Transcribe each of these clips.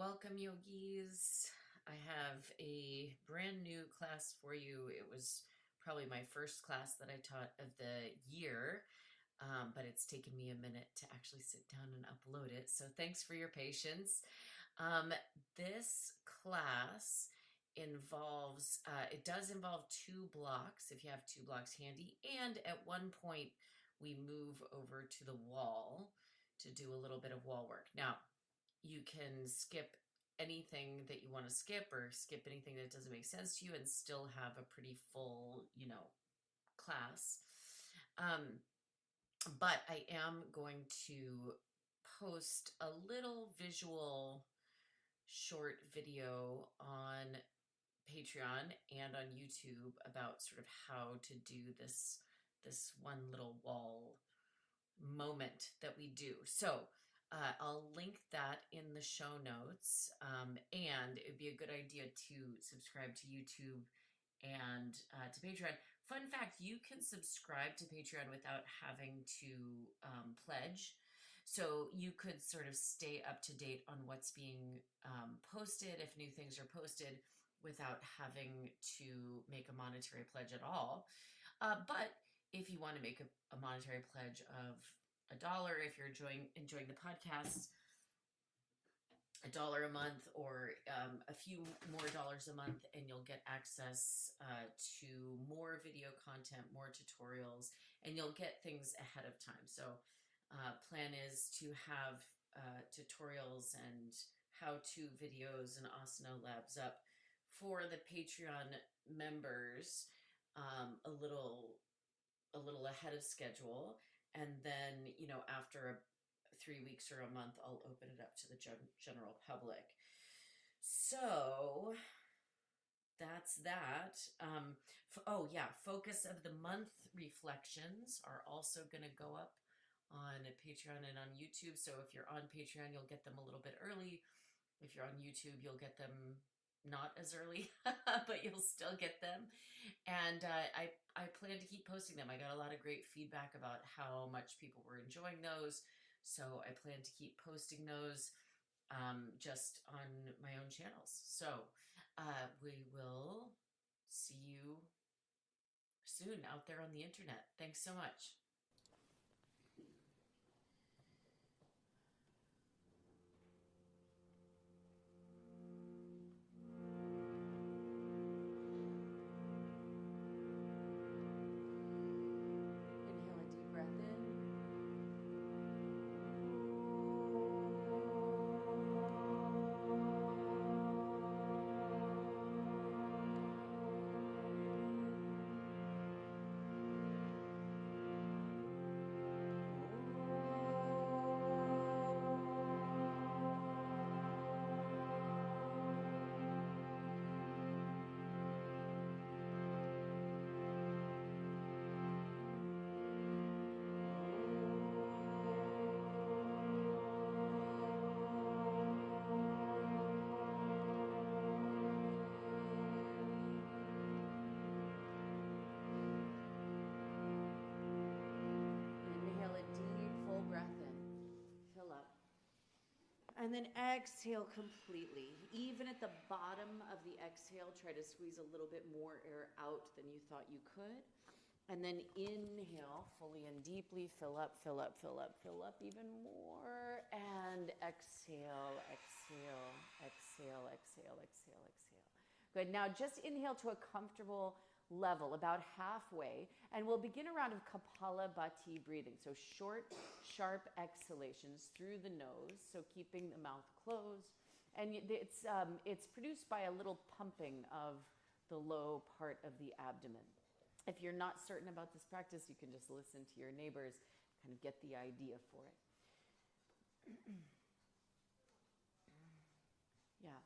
Welcome, yogis. I have a brand new class for you. It was probably my first class that I taught of the year, but it's taken me a minute to actually sit down and upload it. So thanks for your patience. This class it does involve two blocks if you have two blocks handy. And at one point, we move over to the wall to do a little bit of wall work. Now, you can skip anything that you want to skip or skip anything that doesn't make sense to you and still have a pretty full, class. But I am going to post a little visual short video on Patreon and on YouTube about sort of how to do this one little wall moment that we do. So I'll link that in the show notes. And it'd be a good idea to subscribe to YouTube and to Patreon. Fun fact, you can subscribe to Patreon without having to pledge. So you could sort of stay up to date on what's being posted if new things are posted without having to make a monetary pledge at all. But if you want to make a monetary pledge of $1, if you're enjoying the podcast, $1 a month or a few more dollars a month, and you'll get access to more video content, more tutorials, and you'll get things ahead of time. So plan is to have tutorials and how-to videos and asana labs up for the Patreon members a little ahead of schedule. And then, after 3 weeks or a month, I'll open it up to the general public. So that's that. Focus of the month reflections are also going to go up on Patreon and on YouTube. So if you're on Patreon, you'll get them a little bit early. If you're on YouTube, you'll get them not as early, but you'll still get them. And I plan to keep posting them. I got a lot of great feedback about how much people were enjoying those. So I plan to keep posting those just on my own channels. So we will see you soon out there on the internet. Thanks so much. And then exhale completely. Even at the bottom of the exhale, try to squeeze a little bit more air out than you thought you could. And then inhale fully and deeply. Fill up, fill up, fill up, fill up even more. And exhale, exhale, exhale, exhale, exhale, exhale. Good. Now just inhale to a comfortable level, about halfway, and we'll begin a round of Kapalabhati breathing. So short, sharp exhalations through the nose, so keeping the mouth closed. And it's produced by a little pumping of the low part of the abdomen. If you're not certain about this practice, you can just listen to your neighbors, kind of get the idea for it. Yeah.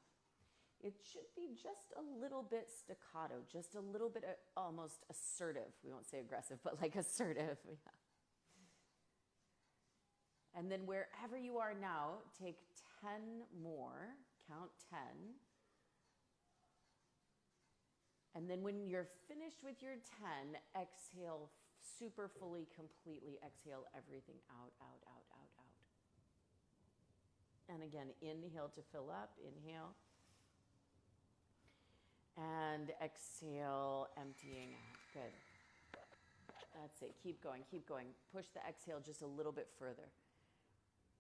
It should be just a little bit staccato, just a little bit almost assertive. We won't say aggressive, but like assertive. Yeah. And then wherever you are now, take 10 more, count 10. And then when you're finished with your 10, exhale super fully, completely. Exhale everything out, out, out, out, out. And again, inhale to fill up, inhale. And exhale, emptying out. Good. That's it. Keep going, keep going. Push the exhale just a little bit further.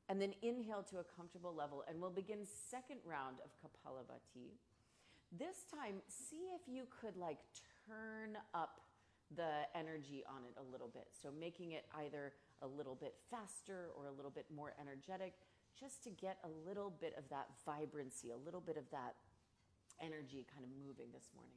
And then inhale to a comfortable level. And we'll begin second round of Kapalabhati. This time, see if you could like turn up the energy on it a little bit. So making it either a little bit faster or a little bit more energetic, just to get a little bit of that vibrancy, a little bit of that energy kind of moving this morning.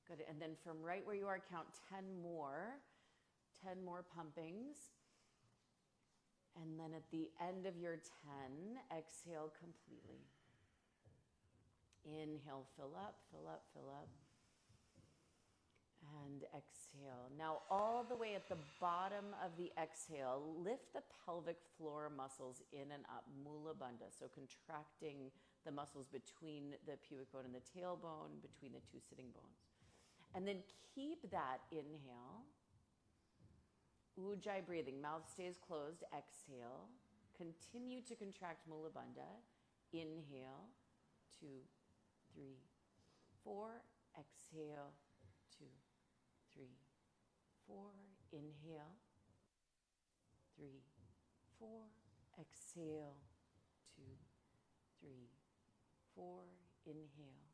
Good. And then from right where you are, count 10 more pumpings. And then at the end of your 10, exhale completely. Inhale, fill up, fill up, fill up. And exhale. Now all the way at the bottom of the exhale, lift the pelvic floor muscles in and up, Mula Bandha. So contracting the muscles between the pubic bone and the tailbone, between the two sitting bones. And then keep that inhale. Ujjayi breathing, mouth stays closed, exhale. Continue to contract Mula Bandha. Inhale, 2, 3, 4. Exhale, 2, 3, 4. Inhale, 3, 4. Exhale, 2, 3, 4. Inhale.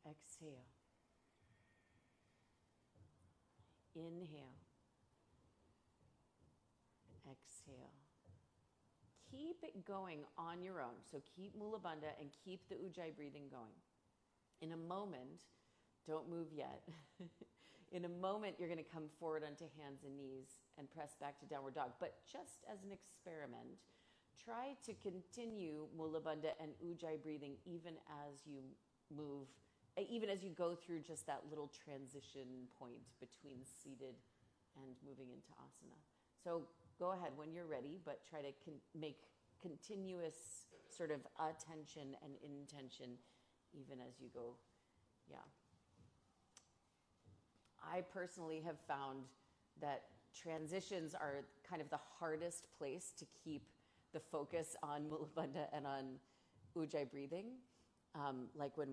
Exhale. Inhale. Exhale. Keep it going on your own. So keep Mula Bandha and keep the Ujjayi breathing going. In a moment, don't move yet. In a moment, you're going to come forward onto hands and knees and press back to downward dog. But just as an experiment, try to continue Mula Bandha and Ujjayi breathing even as you move, even as you go through just that little transition point between seated and moving into asana. So go ahead when you're ready, but try to make continuous sort of attention and intention even as you go. Yeah. I personally have found that transitions are kind of the hardest place to keep the focus on Mula Bandha and on Ujjayi breathing. Like when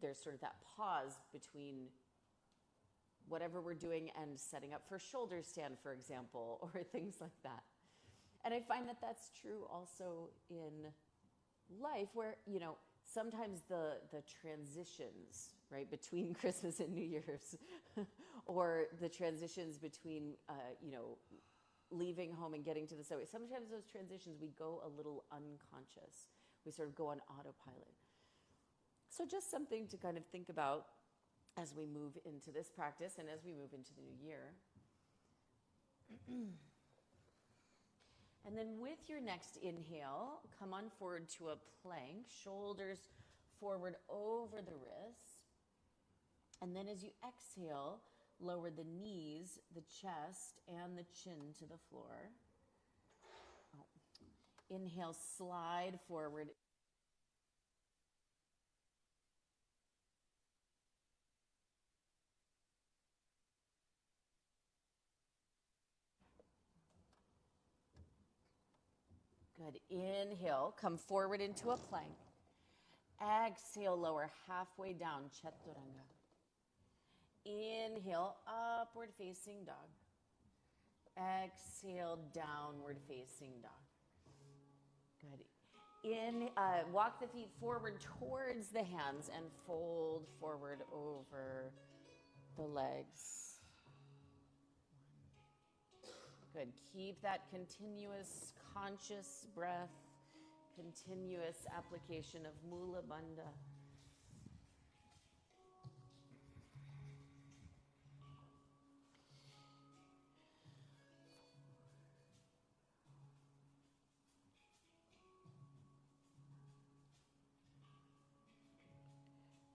there's sort of that pause between whatever we're doing and setting up for shoulder stand, for example, or things like that. And I find that that's true also in life where, you know, sometimes the transitions, right, between Christmas and New Year's, or the transitions between, leaving home and getting to the subway, sometimes those transitions, we go a little unconscious. We sort of go on autopilot. So just something to kind of think about as we move into this practice and as we move into the new year. And then with your next inhale, come on forward to a plank, shoulders forward over the wrists. And then as you exhale, lower the knees, the chest, and the chin to the floor. Inhale, slide forward. Good. Inhale, come forward into a plank. Exhale, lower halfway down, Chaturanga. Inhale, upward facing dog. Exhale, downward facing dog. Good. Walk the feet forward towards the hands and fold forward over the legs. Good. Keep that continuous conscious breath, continuous application of Mula Bandha.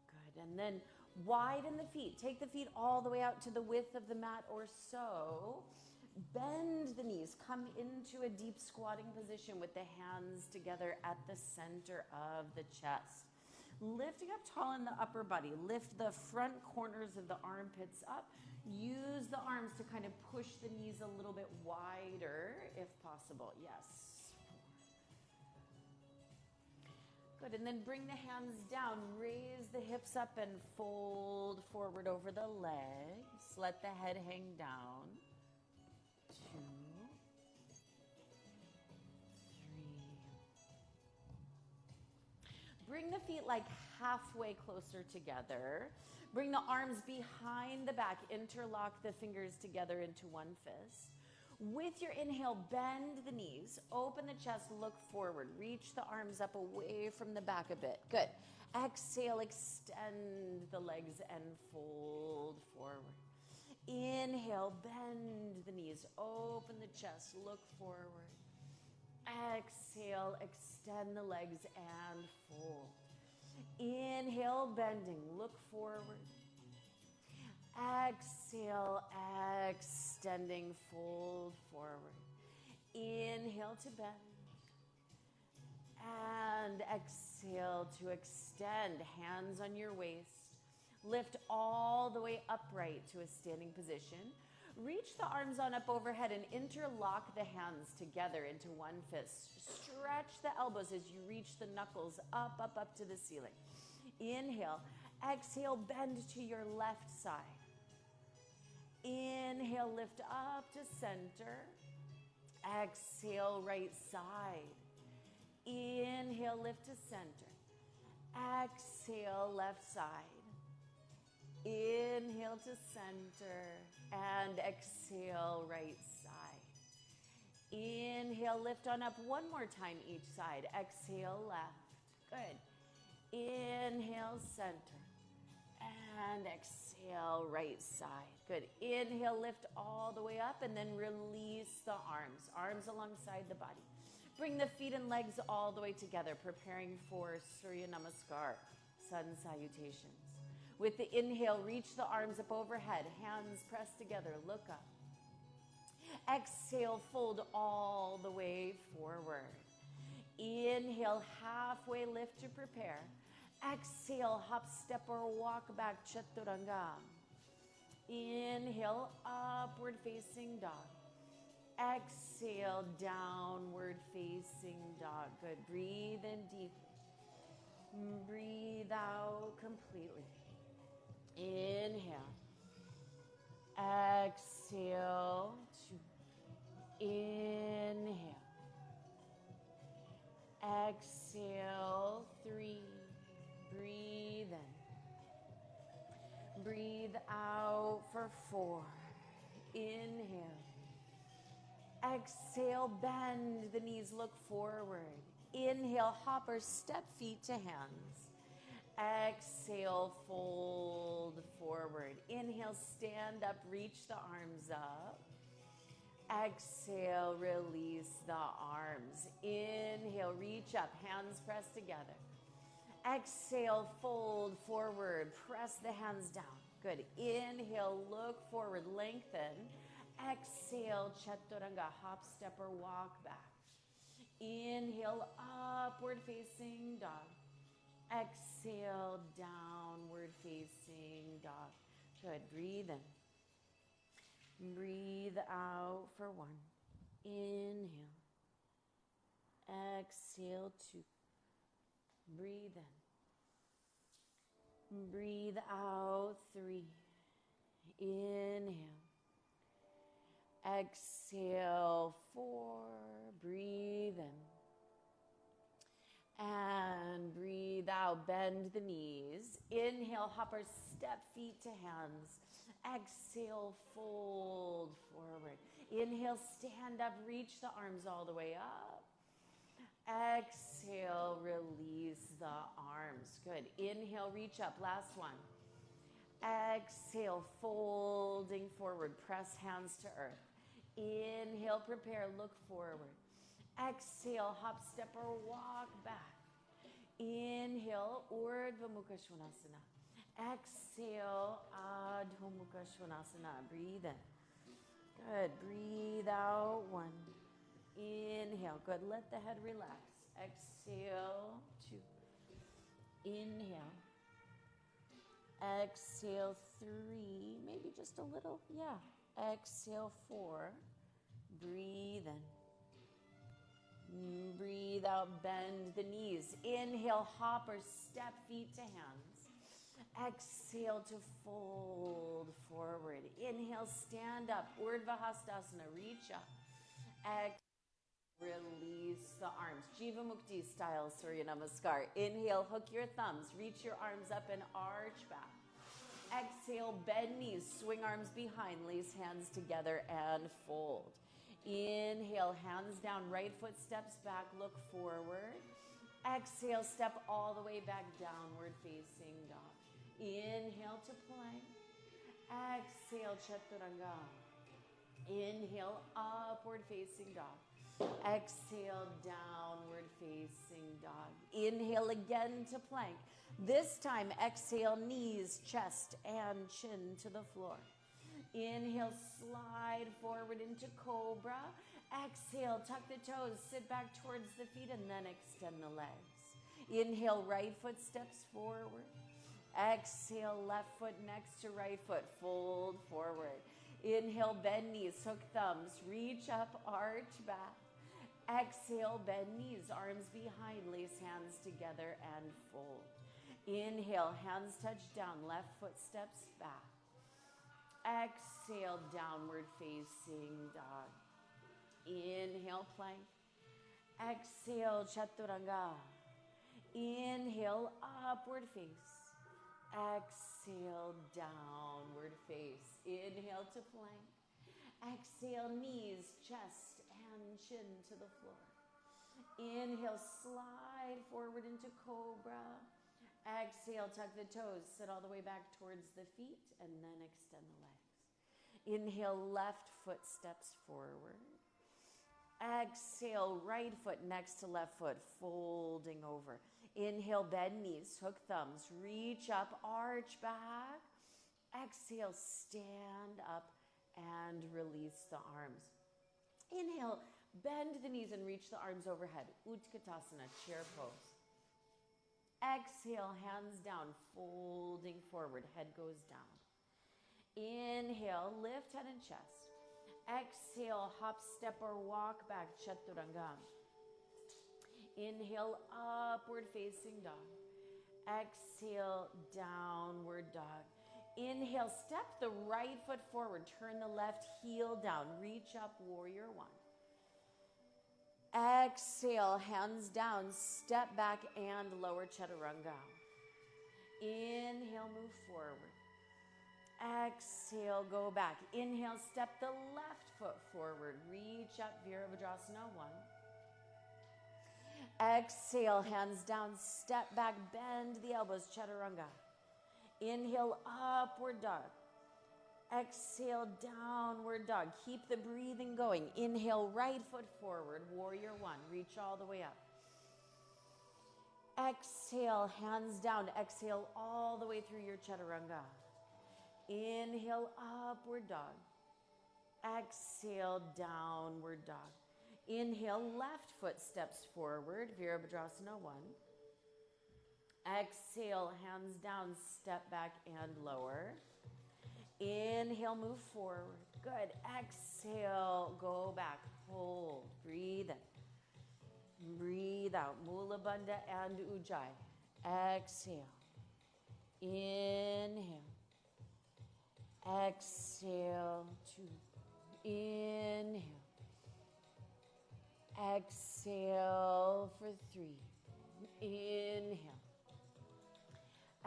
Good. And then widen the feet. Take the feet all the way out to the width of the mat or so. Bend the knees. Come into a deep squatting position with the hands together at the center of the chest. Lifting up tall in the upper body. Lift the front corners of the armpits up. Use the arms to kind of push the knees a little bit wider if possible. Yes. Good, and then bring the hands down. Raise the hips up and fold forward over the legs. Let the head hang down. 2, 3. Bring the feet like halfway closer together. Bring the arms behind the back. Interlock the fingers together into one fist. With your inhale, bend the knees, open the chest, look forward. Reach the arms up away from the back a bit. Good. Exhale, extend the legs and fold forward. Inhale, bend the knees, open the chest, look forward. Exhale, extend the legs and fold. Inhale, bending, look forward. Exhale, extending, fold forward. Inhale to bend. And exhale to extend, hands on your waist. Lift all the way upright to a standing position. Reach the arms on up overhead and interlock the hands together into one fist. Stretch the elbows as you reach the knuckles up, up, up to the ceiling. Inhale. Exhale, bend to your left side. Inhale, lift up to center. Exhale, right side. Inhale, lift to center. Exhale, left side. Inhale to center. And exhale, right side. Inhale, lift on up one more time each side. Exhale, left. Good. Inhale, center. And exhale, right side. Good. Inhale, lift all the way up and then release the arms. Arms alongside the body. Bring the feet and legs all the way together, preparing for Surya Namaskar, sun salutations. With the inhale, reach the arms up overhead, hands pressed together, look up. Exhale, fold all the way forward. Inhale, halfway lift to prepare. Exhale, hop, step, or walk back, chaturanga. Inhale, upward facing dog. Exhale, downward facing dog. Good. Breathe in deep. Breathe out completely. Inhale. Exhale. 2. Inhale. Exhale. 3. Breathe in. Breathe out for 4. Inhale. Exhale, bend the knees, look forward. Inhale, hop or step feet to hands. Exhale, fold forward. Inhale, stand up, reach the arms up. Exhale, release the arms. Inhale, reach up, hands pressed together. Exhale, fold forward, press the hands down. Good. Inhale, look forward, lengthen. Exhale, chaturanga, hop, step, or walk back. Inhale, upward facing dog. Exhale, downward facing dog. Good. Breathe in. Breathe out for 1. Inhale. Exhale, 2. Breathe in. Breathe out, 3. Inhale. Exhale, 4. Breathe in. And breathe out. Bend the knees. Inhale, hop or step feet to hands. Exhale, fold forward. Inhale, stand up. Reach the arms all the way up. Exhale, release the arms. Good. Inhale, reach up. Last one. Exhale, folding forward. Press hands to earth. Inhale, prepare, look forward. Exhale, hop, step, or walk back. Inhale, Urdhva Mukha Svanasana. Exhale, Adho Mukha Svanasana. Breathe in. Good. Breathe out. 1. Inhale. Good. Let the head relax. Exhale. 2. Inhale. Exhale. 3. Maybe just a little. Yeah. Exhale. 4. Breathe in. Breathe out. Bend the knees. Inhale. Hop or step feet to hands. Exhale to fold forward. Inhale. Stand up. Urdhva Hastasana. Reach up. Exhale. Release the arms. Jivamukti style Surya Namaskar. Inhale, hook your thumbs. Reach your arms up and arch back. Exhale, bend knees. Swing arms behind. Lace hands together and fold. Inhale, hands down. Right foot steps back. Look forward. Exhale, step all the way back. Downward facing dog. Inhale to plank. Exhale, chaturanga. Inhale, upward facing dog. Exhale, downward facing dog. Inhale again to plank. This time, exhale, knees, chest, and chin to the floor. Inhale, slide forward into cobra. Exhale, tuck the toes, sit back towards the feet, and then extend the legs. Inhale, right foot steps forward. Exhale, left foot next to right foot, fold forward. Inhale, bend knees, hook thumbs, reach up, arch back. Exhale, bend knees, arms behind, lace hands together and fold. Inhale, hands touch down, left foot steps back. Exhale, downward facing dog. Inhale, plank. Exhale, chaturanga. Inhale, upward face. Exhale, downward face. Inhale to plank. Exhale, knees, chest, and chin to the floor. Inhale, slide forward into cobra. Exhale, tuck the toes, sit all the way back towards the feet, and then extend the legs. Inhale, left foot steps forward. Exhale, right foot next to left foot, folding over. Inhale, bend knees, hook thumbs, reach up, arch back. Exhale, stand up and release the arms. Inhale, bend the knees and reach the arms overhead. Utkatasana, chair pose. Exhale, hands down, folding forward, head goes down. Inhale, lift head and chest. Exhale, hop, step, or walk back, chaturanga. Inhale, upward facing dog. Exhale, downward dog. Inhale, step the right foot forward, turn the left heel down, reach up, warrior 1. Exhale, hands down, step back and lower chaturanga. Inhale, move forward. Exhale, go back. Inhale, step the left foot forward, reach up, Virabhadrasana 1. Exhale, hands down, step back, bend the elbows, chaturanga. Inhale, upward dog. Exhale, downward dog. Keep the breathing going. Inhale, right foot forward, warrior 1. Reach all the way up. Exhale, hands down. Exhale all the way through your chaturanga. Inhale, upward dog. Exhale, downward dog. Inhale, left foot steps forward, Virabhadrasana 1. Exhale, hands down, step back and lower. Inhale, move forward. Good. Exhale, go back. Hold. Breathe in. Breathe out. Mula Bandha and Ujjayi. Exhale. Inhale. Exhale. 2. Inhale. Exhale for 3. Inhale.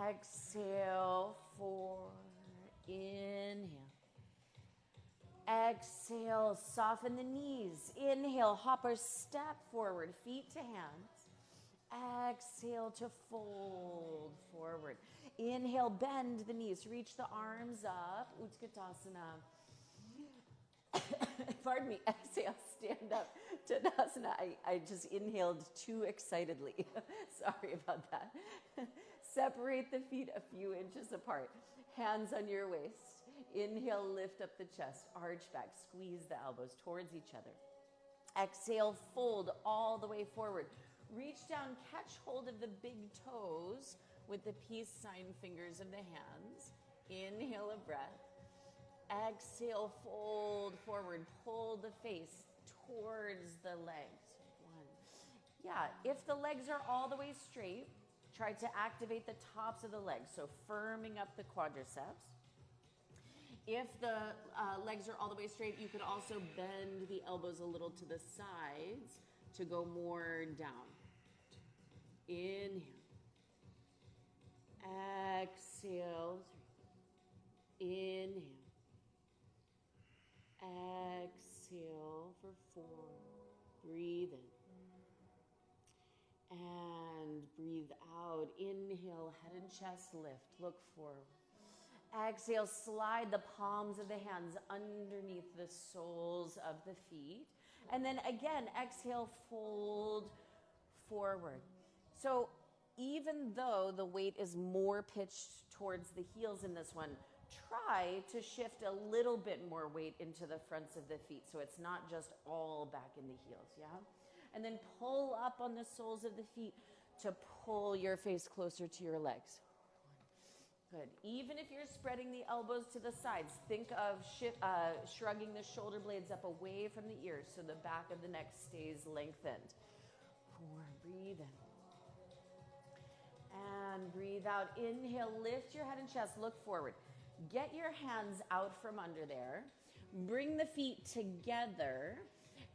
Exhale, 4. Inhale. Exhale, soften the knees. Inhale, hop or step forward, feet to hands. Exhale to fold forward. Inhale, bend the knees, reach the arms up, Utkatasana. Pardon me, exhale, stand up, Tadasana. I just inhaled too excitedly. Sorry about that. Separate the feet a few inches apart. Hands on your waist. Inhale, lift up the chest, arch back, squeeze the elbows towards each other. Exhale, fold all the way forward. Reach down, catch hold of the big toes with the peace sign fingers of the hands. Inhale a breath. Exhale, fold forward, pull the face towards the legs. One. Yeah, if the legs are all the way straight, try to activate the tops of the legs, so firming up the quadriceps. If the legs are all the way straight, you could also bend the elbows a little to the sides to go more down. Inhale. Exhale. Inhale. Exhale for 4. Breathe in. And breathe out. Inhale, head and chest lift. Look forward. Exhale, slide the palms of the hands underneath the soles of the feet. And then again, exhale, fold forward. So even though the weight is more pitched towards the heels in this one, try to shift a little bit more weight into the fronts of the feet so it's not just all back in the heels, yeah? And then pull up on the soles of the feet to pull your face closer to your legs. Good. Even if you're spreading the elbows to the sides, think of shrugging the shoulder blades up away from the ears so the back of the neck stays lengthened. 4, breathe in. And breathe out. Inhale, lift your head and chest, look forward. Get your hands out from under there. Bring the feet together.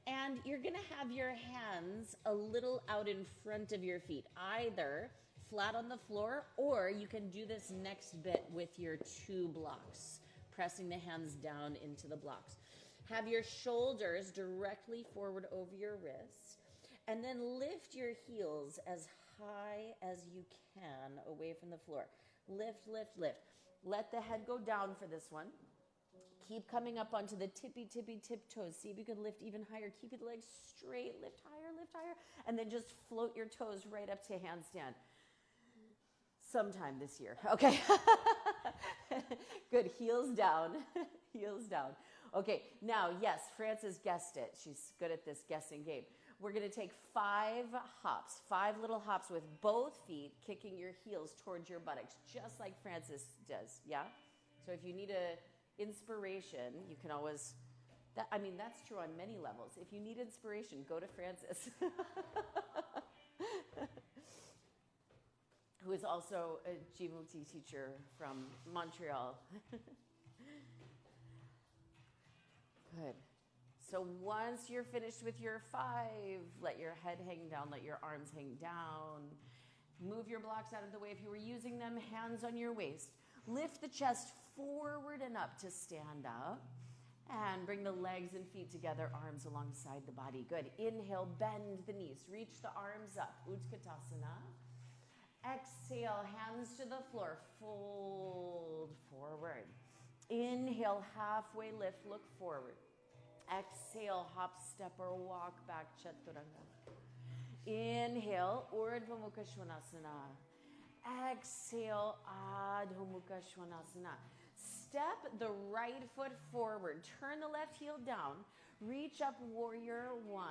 And you're going to have your hands a little out in front of your feet, either flat on the floor, or you can do this next bit with your 2 blocks, pressing the hands down into the blocks. Have your shoulders directly forward over your wrists, and then lift your heels as high as you can away from the floor. Lift, lift, lift. Let the head go down for this one. Keep coming up onto the tippy tiptoes. See if you can lift even higher. Keep the legs straight. Lift higher. And then just float your toes right up to handstand. Sometime this year. Okay. Good. Heels down. Heels down. Okay. Now, yes, Frances guessed it. She's good at this guessing game. We're going to take 5 hops, 5 little hops with both feet kicking your heels towards your buttocks, just like Frances does. Yeah? So if you need a inspiration, you can always, that's true on many levels. If you need inspiration, go to Frances, who is also a Jivamukti teacher from Montreal. Good. So once you're finished with your 5, let your head hang down, let your arms hang down. Move your blocks out of the way if you were using them, hands on your waist. Lift the chest forward and up to stand up. And bring the legs and feet together, arms alongside the body. Good. Inhale, bend the knees. Reach the arms up. Utkatasana. Exhale, hands to the floor. Fold forward. Inhale, halfway lift, look forward. Exhale, hop, step, or walk back, Chaturanga. Inhale, Urdhva Mukha Svanasana. Exhale, Adho Mukha Svanasana. Step the right foot forward. Turn the left heel down. Reach up, Warrior 1,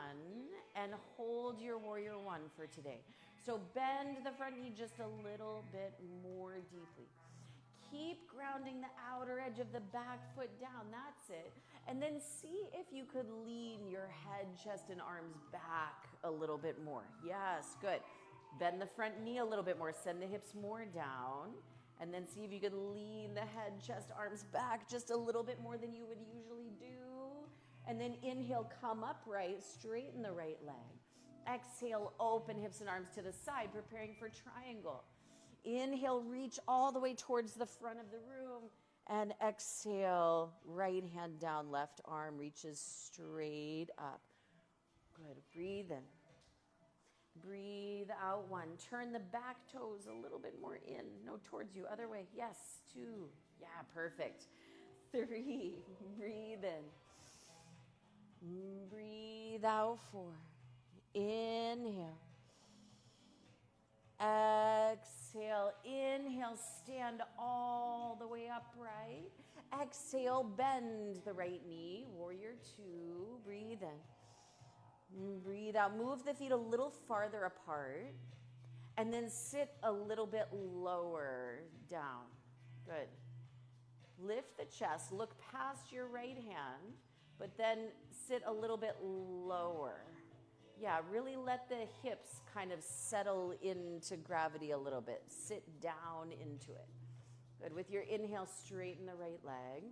and hold your Warrior 1 for today. So bend the front knee just a little bit more deeply. Keep grounding the outer edge of the back foot down. That's it. And then see if you could lean your head, chest, and arms back a little bit more. Yes, good. Bend the front knee a little bit more. Send the hips more down. And then see if you could lean the head, chest, arms back just a little bit more than you would usually do. And then inhale, come upright, straighten the right leg. Exhale, open hips and arms to the side, preparing for triangle. Inhale, reach all the way towards the front of the room. And exhale, right hand down, left arm reaches straight up. Good. Breathe in. Breathe out 1. Turn the back toes a little bit more in. No, towards you. Other way. Yes. 2. Yeah, perfect. 3. Breathe in. Breathe out 4. Inhale. Exhale. Exhale, inhale, stand all the way upright. Exhale, bend the right knee, warrior two, breathe in. Breathe out, move the feet a little farther apart, and then sit a little bit lower down. Good. Lift the chest, look past your right hand, but then sit a little bit lower. Yeah, really let the hips kind of settle into gravity a little bit. Sit down into it. Good. With your inhale, straighten the right leg.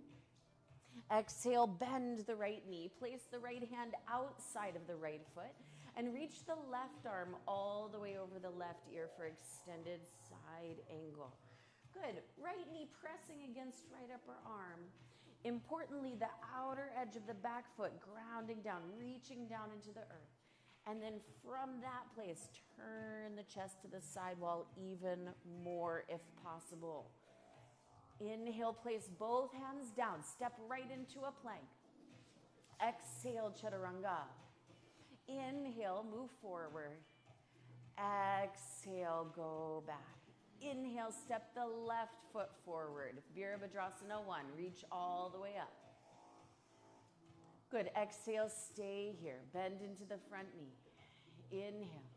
Exhale, bend the right knee. Place the right hand outside of the right foot and reach the left arm all the way over the left ear for extended side angle. Good. Right knee pressing against right upper arm. Importantly, the outer edge of the back foot grounding down, reaching down into the earth. And then from that place, turn the chest to the side wall even more if possible. Inhale, place both hands down. Step right into a plank. Exhale, chaturanga. Inhale, move forward. Exhale, go back. Inhale, step the left foot forward. Virabhadrasana 1, reach all the way up. Good, exhale, stay here. Bend into the front knee. Inhale.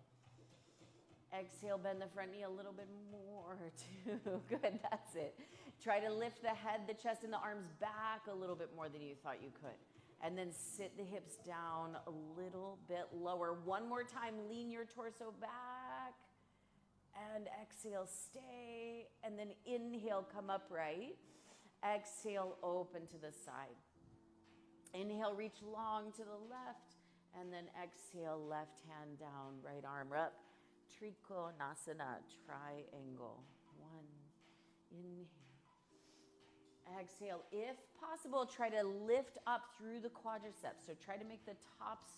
Exhale, bend the front knee a little bit more too. Good, that's it. Try to lift the head, the chest, and the arms back a little bit more than you thought you could. And then sit the hips down a little bit lower. One more time, lean your torso back. And exhale, stay. And then inhale, come upright. Exhale, open to the side. Inhale, reach long to the left, and then exhale, left hand down, right arm up. Trikonasana, triangle. 1, inhale. Exhale. If possible, try to lift up through the quadriceps. So try to make the tops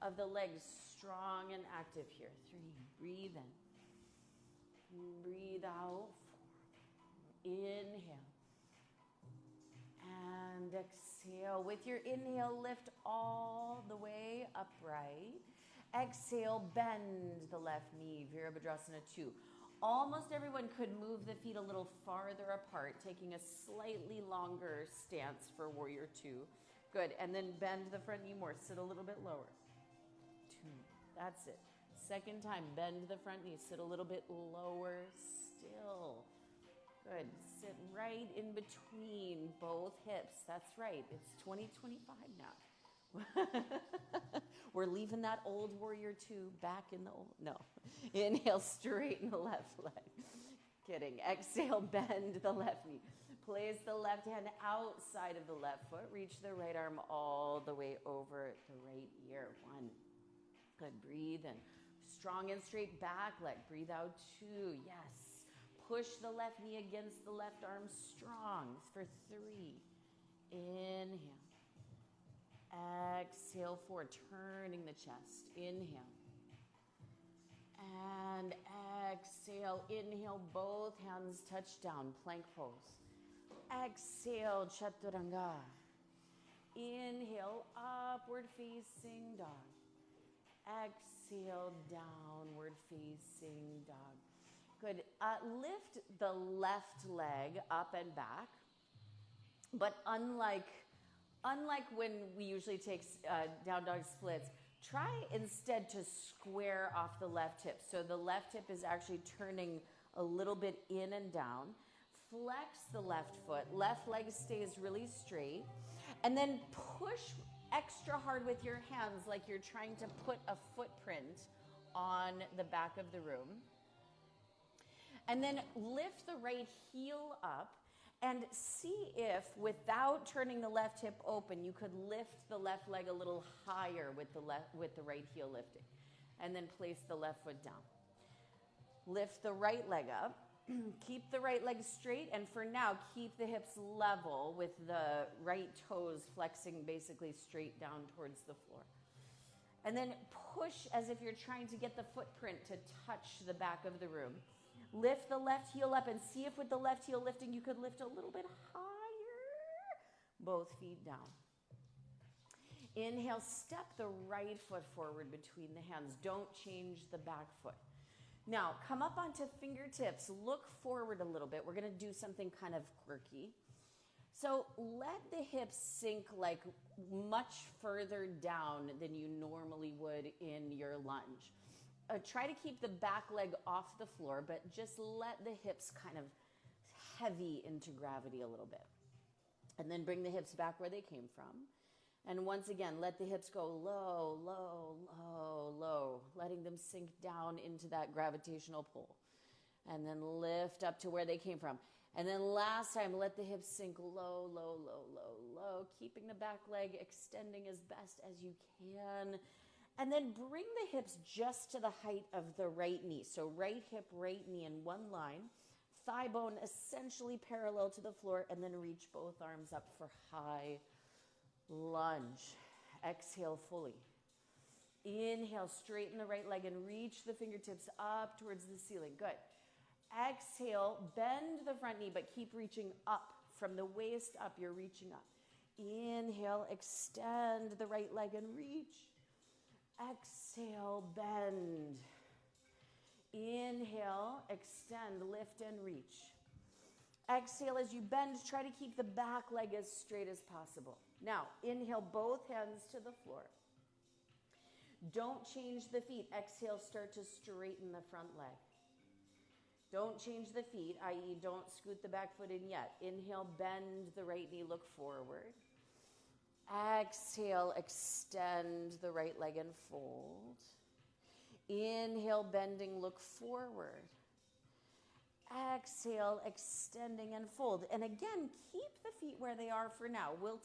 of the legs strong and active here. 3, breathe in. Breathe out. 4. Inhale. And exhale. With your inhale, lift all the way upright. Exhale, bend the left knee, Virabhadrasana 2. Almost everyone could move the feet a little farther apart, taking a slightly longer stance for warrior 2. Good, and then bend the front knee more, sit a little bit lower. 2, that's it. Second time, bend the front knee, sit a little bit lower still. Good. Sit right in between both hips. That's right. It's 2025 now. We're leaving that old warrior 2 back in the old. No. Inhale, straighten the left leg. Kidding. Exhale, bend the left knee. Place the left hand outside of the left foot. Reach the right arm all the way over the right ear. 1. Good. Breathe in. Strong and straight back leg. Breathe out. 2. Yes. Push the left knee against the left arm strong for 3. Inhale. Exhale, 4. Turning the chest. Inhale. And exhale. Inhale, both hands touch down. Plank pose. Exhale, chaturanga. Inhale, upward facing dog. Exhale, downward facing dog. Good. Lift the left leg up and back. But unlike when we usually take down dog splits, try instead to square off the left hip. So the left hip is actually turning a little bit in and down. Flex the left foot. Left leg stays really straight. And then push extra hard with your hands like you're trying to put a footprint on the back of the room. And then lift the right heel up and see if, without turning the left hip open, you could lift the left leg a little higher with the right heel lifting. And then place the left foot down. Lift the right leg up. Keep the right leg straight, and for now, keep the hips level with the right toes flexing basically straight down towards the floor. And then push as if you're trying to get the footprint to touch the back of the room. Lift the left heel up and see if with the left heel lifting you could lift a little bit higher. Both feet down. Inhale, step the right foot forward between the hands. Don't change the back foot. Now, come up onto fingertips. Look forward a little bit. We're going to do something kind of quirky. So let the hips sink like much further down than you normally would in your lunge. Try to keep the back leg off the floor, but just let the hips kind of heavy into gravity a little bit. And then bring the hips back where they came from. And once again, let the hips go low, low, low, low, letting them sink down into that gravitational pull. And then lift up to where they came from. And then last time, let the hips sink low, low, low, low, low, keeping the back leg extending as best as you can. And then bring the hips just to the height of the right knee. So right hip, right knee in one line. Thigh bone essentially parallel to the floor, and then reach both arms up for high lunge. Exhale fully. Inhale, straighten the right leg and reach the fingertips up towards the ceiling. Good. Exhale, bend the front knee, but keep reaching up. From the waist up, you're reaching up. Inhale, extend the right leg and reach. Exhale, bend. Inhale, extend, lift, and reach. Exhale, as you bend, try to keep the back leg as straight as possible. Now, inhale, both hands to the floor. Don't change the feet. Exhale, start to straighten the front leg. Don't change the feet, i.e. don't scoot the back foot in yet. Inhale, bend the right knee, look forward. Exhale, extend the right leg and fold. Inhale, bending, look forward. Exhale, extending and fold. And again, keep the feet where they are for now. We'll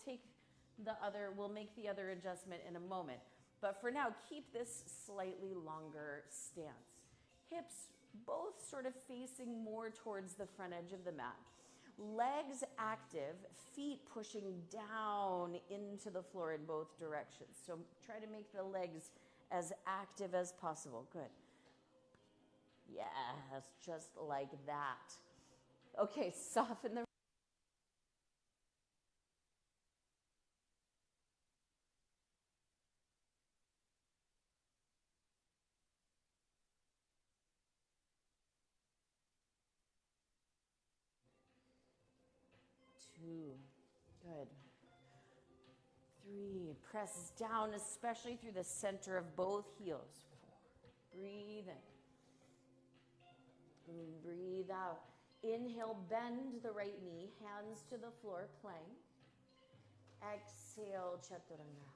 make the other adjustment in a moment. But for now, keep this slightly longer stance. Hips both sort of facing more towards the front edge of the mat. Legs active, feet pushing down into the floor in both directions. So try to make the legs as active as possible. Good. Yes, just like that. Okay, soften the two. Good. Three. Press down, especially through the center of both heels. Four. Breathe in. Breathe out. Inhale, bend the right knee, hands to the floor, plank. Exhale, chaturanga.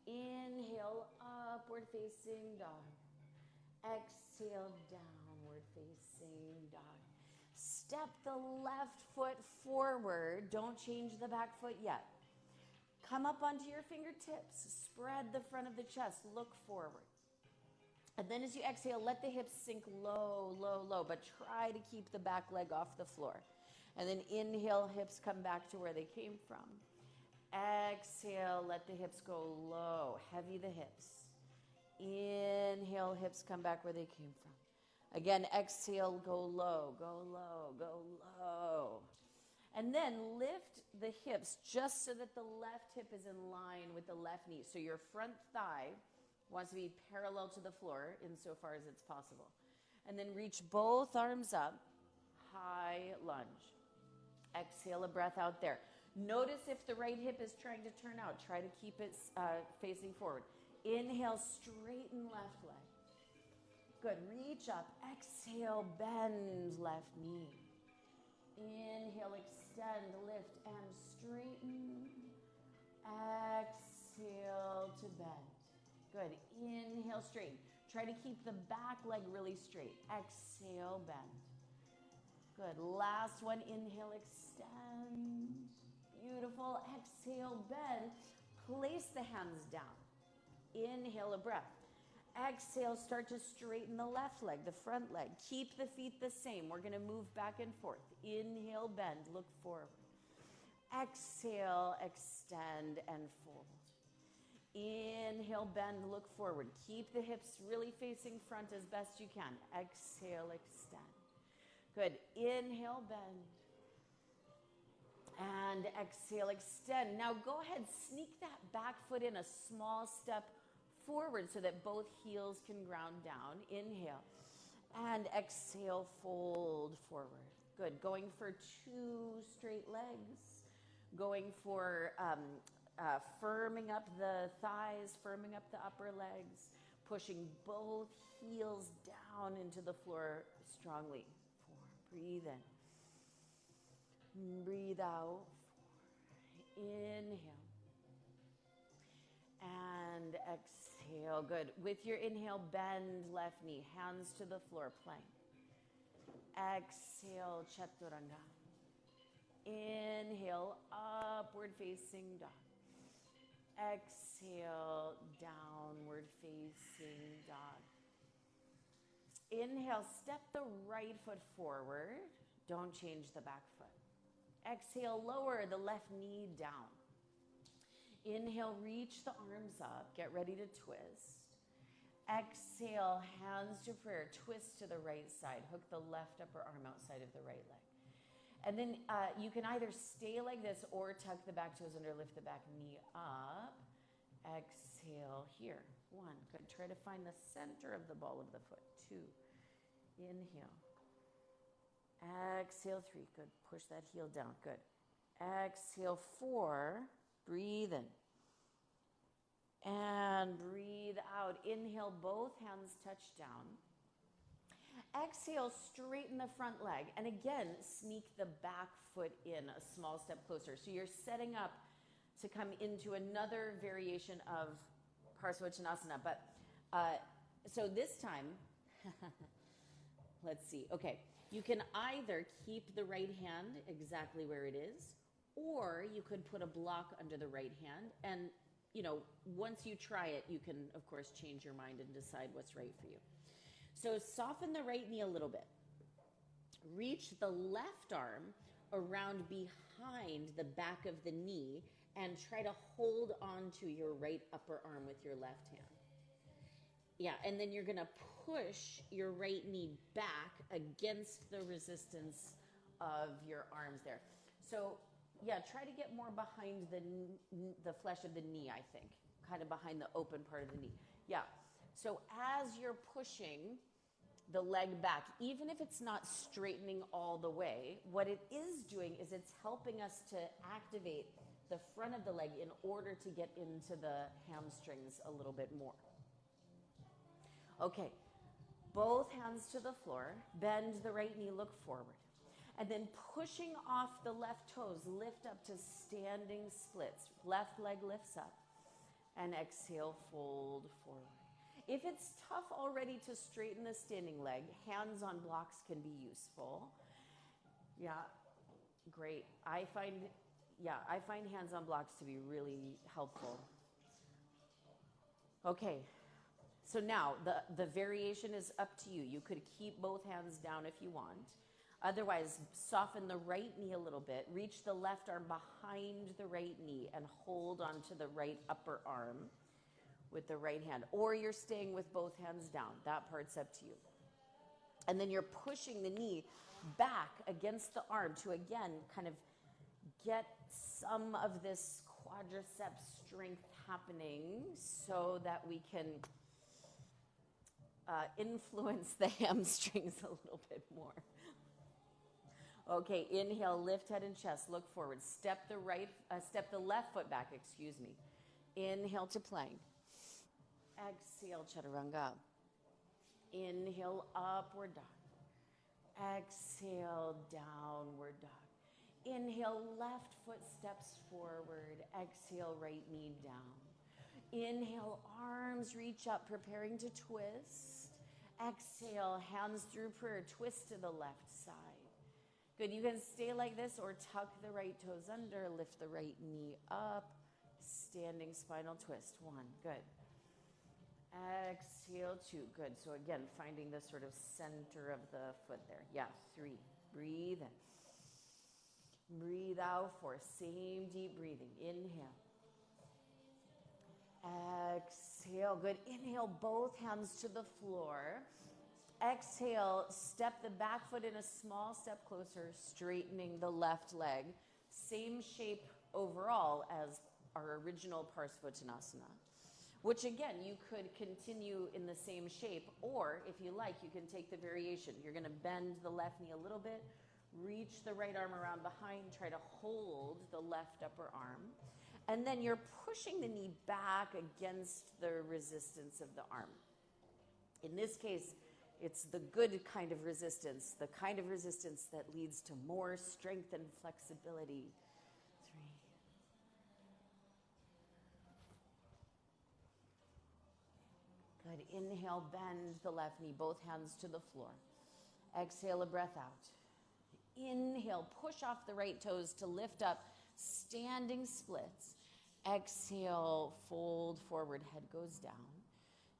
Inhale, upward facing dog. Exhale, downward facing dog. Step the left foot forward. Don't change the back foot yet. Come up onto your fingertips. Spread the front of the chest. Look forward. And then as you exhale, let the hips sink low, low, low, but try to keep the back leg off the floor. And then inhale, hips come back to where they came from. Exhale, let the hips go low. Heavy the hips. Inhale, hips come back where they came from. Again, exhale, go low, go low, go low. And then lift the hips just so that the left hip is in line with the left knee. So your front thigh wants to be parallel to the floor insofar as it's possible. And then reach both arms up, high lunge. Exhale a breath out there. Notice if the right hip is trying to turn out. Try to keep it facing forward. Inhale, straighten left leg. Good, reach up. Exhale, bend left knee. Inhale, extend, lift, and straighten. Exhale to bend. Good, inhale, straighten. Try to keep the back leg really straight. Exhale, bend. Good, last one, inhale, extend. Beautiful, exhale, bend. Place the hands down. Inhale a breath. Exhale, start to straighten the left leg, the front leg. Keep the feet the same. We're going to move back and forth. Inhale, bend, look forward. Exhale, extend and fold. Inhale, bend, look forward. Keep the hips really facing front as best you can. Exhale, extend. Good. Inhale, bend. And exhale, extend. Now go ahead, sneak that back foot in a small step forward so that both heels can ground down. Inhale. And exhale, fold forward. Good. Going for 2 straight legs. Going for firming up the thighs, firming up the upper legs, pushing both heels down into the floor strongly. 4. Breathe in. Breathe out. 4. Inhale. And exhale. Good. With your inhale, bend left knee, hands to the floor, plank. Exhale, chaturanga. Inhale, upward facing dog. Exhale, downward facing dog. Inhale, step the right foot forward. Don't change the back foot. Exhale, lower the left knee down. Inhale, reach the arms up. Get ready to twist. Exhale, hands to prayer. Twist to the right side. Hook the left upper arm outside of the right leg. And then you can either stay like this or tuck the back toes under, lift the back knee up. Exhale here. 1. Good. Try to find the center of the ball of the foot. 2. Inhale. Exhale. 3. Good. Push that heel down. Good. Exhale. 4. Breathe in. And breathe out. Inhale, both hands touch down. Exhale, straighten the front leg. And again, sneak the back foot in a small step closer. So you're setting up to come into another variation of Parsvottanasana. But so this time, let's see. Okay, you can either keep the right hand exactly where it is, or you could put a block under the right hand. And, you know, once you try it, you can, of course, change your mind and decide what's right for you. So soften the right knee a little bit. Reach the left arm around behind the back of the knee and try to hold on to your right upper arm with your left hand. Yeah, and then you're going to push your right knee back against the resistance of your arms there. So, yeah, try to get more behind the flesh of the knee, I think, kind of behind the open part of the knee. Yeah. So as you're pushing the leg back, even if it's not straightening all the way, what it is doing is it's helping us to activate the front of the leg in order to get into the hamstrings a little bit more. Okay, both hands to the floor, bend the right knee, look forward. And then pushing off the left toes, lift up to standing splits. Left leg lifts up. And exhale, fold forward. If it's tough already to straighten the standing leg, hands on blocks can be useful. Yeah, great. I find hands on blocks to be really helpful. Okay, so now the variation is up to you. You could keep both hands down if you want. Otherwise, soften the right knee a little bit. Reach the left arm behind the right knee and hold onto the right upper arm with the right hand. Or you're staying with both hands down. That part's up to you. And then you're pushing the knee back against the arm to, again, kind of get some of this quadriceps strength happening so that we can influence the hamstrings a little bit more. Okay, inhale, lift head and chest, look forward. Step the left foot back, Inhale to plank. Exhale, chaturanga. Inhale, upward dog. Exhale, downward dog. Inhale, left foot steps forward. Exhale, right knee down. Inhale, arms reach up, preparing to twist. Exhale, hands through prayer, twist to the left side. Good, you can stay like this or tuck the right toes under, lift the right knee up, standing spinal twist. 1, good. Exhale, 2, good. So again, finding the sort of center of the foot there. Yeah, 3, breathe in. Breathe out, 4, same deep breathing. Inhale. Exhale, good. Inhale, both hands to the floor. Exhale, step the back foot in a small step closer, straightening the left leg. Same shape overall as our original Parsvottanasana. which again, you could continue in the same shape, or if you like, you can take the variation. You're going to bend the left knee a little bit, reach the right arm around behind, try to hold the left upper arm, and then you're pushing the knee back against the resistance of the arm. In this case, it's the good kind of resistance, the kind of resistance that leads to more strength and flexibility. 3. Good. Inhale, bend the left knee, both hands to the floor. Exhale a breath out. Inhale, push off the right toes to lift up, standing splits. Exhale, fold forward, head goes down.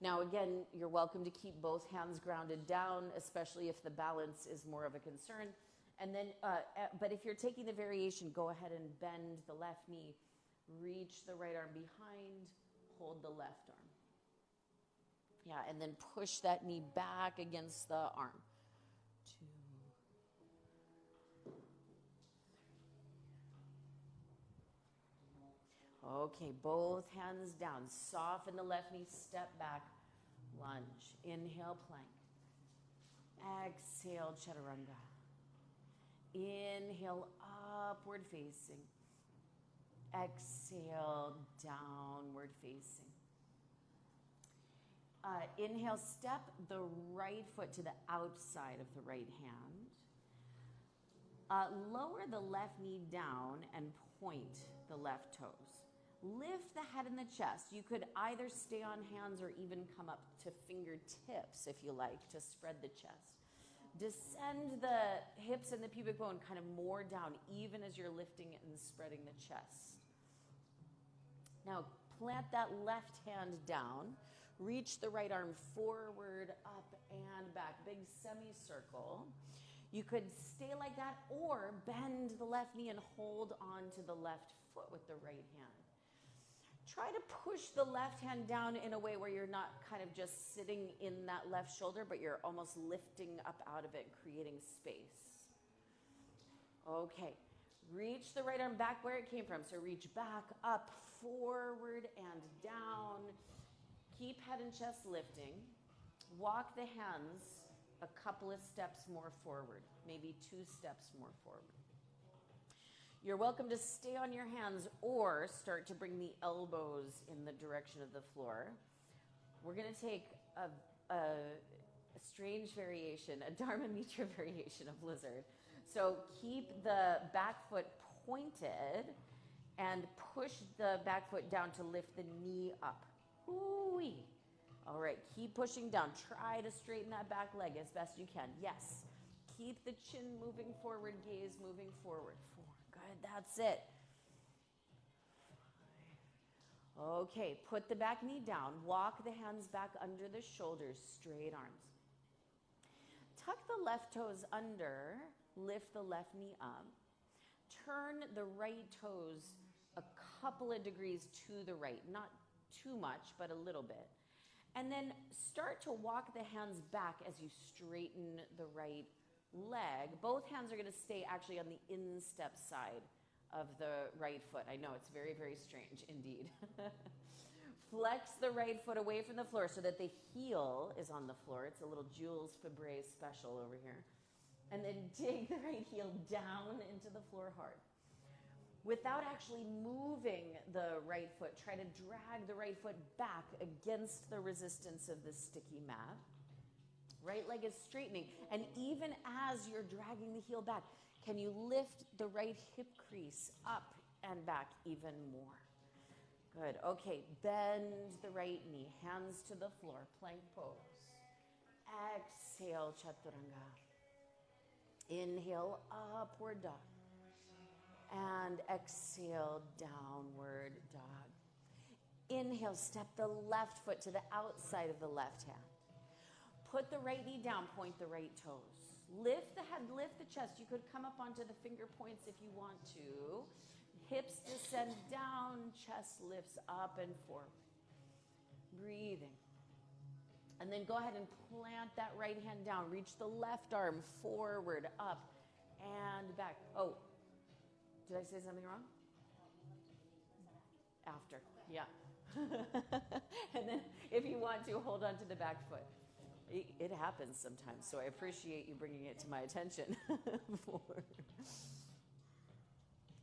Now again, you're welcome to keep both hands grounded down, especially if the balance is more of a concern. And then, but if you're taking the variation, go ahead and bend the left knee, reach the right arm behind, hold the left arm. Yeah, and then push that knee back against the arm. 2. Okay, both hands down. Soften the left knee, step back, lunge. Inhale, plank. Exhale, chaturanga. Inhale, upward facing. Exhale, downward facing. Inhale, step the right foot to the outside of the right hand. Lower the left knee down and point the left toes. Lift the head and the chest. You could either stay on hands or even come up to fingertips if you like, to spread the chest. Descend the hips and the pubic bone kind of more down, even as you're lifting it and spreading the chest. Now, plant that left hand down. Reach the right arm forward, up, and back. Big semicircle. You could stay like that or bend the left knee and hold on to the left foot with the right hand. Try to push the left hand down in a way where you're not kind of just sitting in that left shoulder, but you're almost lifting up out of it, creating space. Okay. Reach the right arm back where it came from. So reach back, up, forward, and down. Keep head and chest lifting. Walk the hands a couple of steps more forward, maybe 2 steps more forward. You're welcome to stay on your hands or start to bring the elbows in the direction of the floor. We're going to take a strange variation, a Dharma Mitra variation of lizard. So keep the back foot pointed and push the back foot down to lift the knee up. Ooh-wee. All right, keep pushing down. Try to straighten that back leg as best you can. Yes. Keep the chin moving forward, gaze moving forward. 4. Good, that's it. 5. Okay, put the back knee down. Walk the hands back under the shoulders, straight arms. Tuck the left toes under, lift the left knee up. Turn the right toes a couple of degrees to the right, not too much, but a little bit. And then start to walk the hands back as you straighten the right leg. Both hands are going to stay actually on the instep side of the right foot. I know, it's very, very strange indeed. Flex the right foot away from the floor so that the heel is on the floor. It's a little Jules Fabre special over here. And then dig the right heel down into the floor hard. Without actually moving the right foot, try to drag the right foot back against the resistance of the sticky mat. Right leg is straightening. And even as you're dragging the heel back, can you lift the right hip crease up and back even more? Good. Okay, bend the right knee, hands to the floor, plank pose. Exhale, chaturanga. Inhale, upward dog. And exhale, downward dog. Inhale, step the left foot to the outside of the left hand. Put the right knee down, point the right toes. Lift the head, lift the chest. You could come up onto the finger points if you want to. Hips descend down, chest lifts up and forward. Breathing. And then go ahead and plant that right hand down. Reach the left arm forward, up, and back. Oh, did I say something wrong? After, yeah. And then if you want to, hold on to the back foot. It happens sometimes, so I appreciate you bringing it to my attention.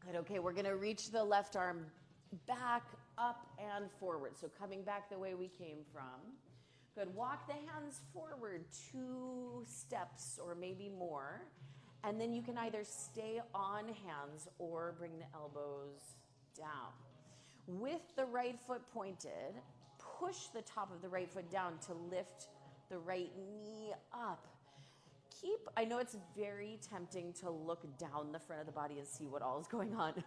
Good, okay, we're gonna reach the left arm back, up, and forward. So coming back the way we came from. Good, walk the hands forward 2 steps or maybe more. And then you can either stay on hands or bring the elbows down. With the right foot pointed, push the top of the right foot down to lift the right knee up. I know it's very tempting to look down the front of the body and see what all is going on,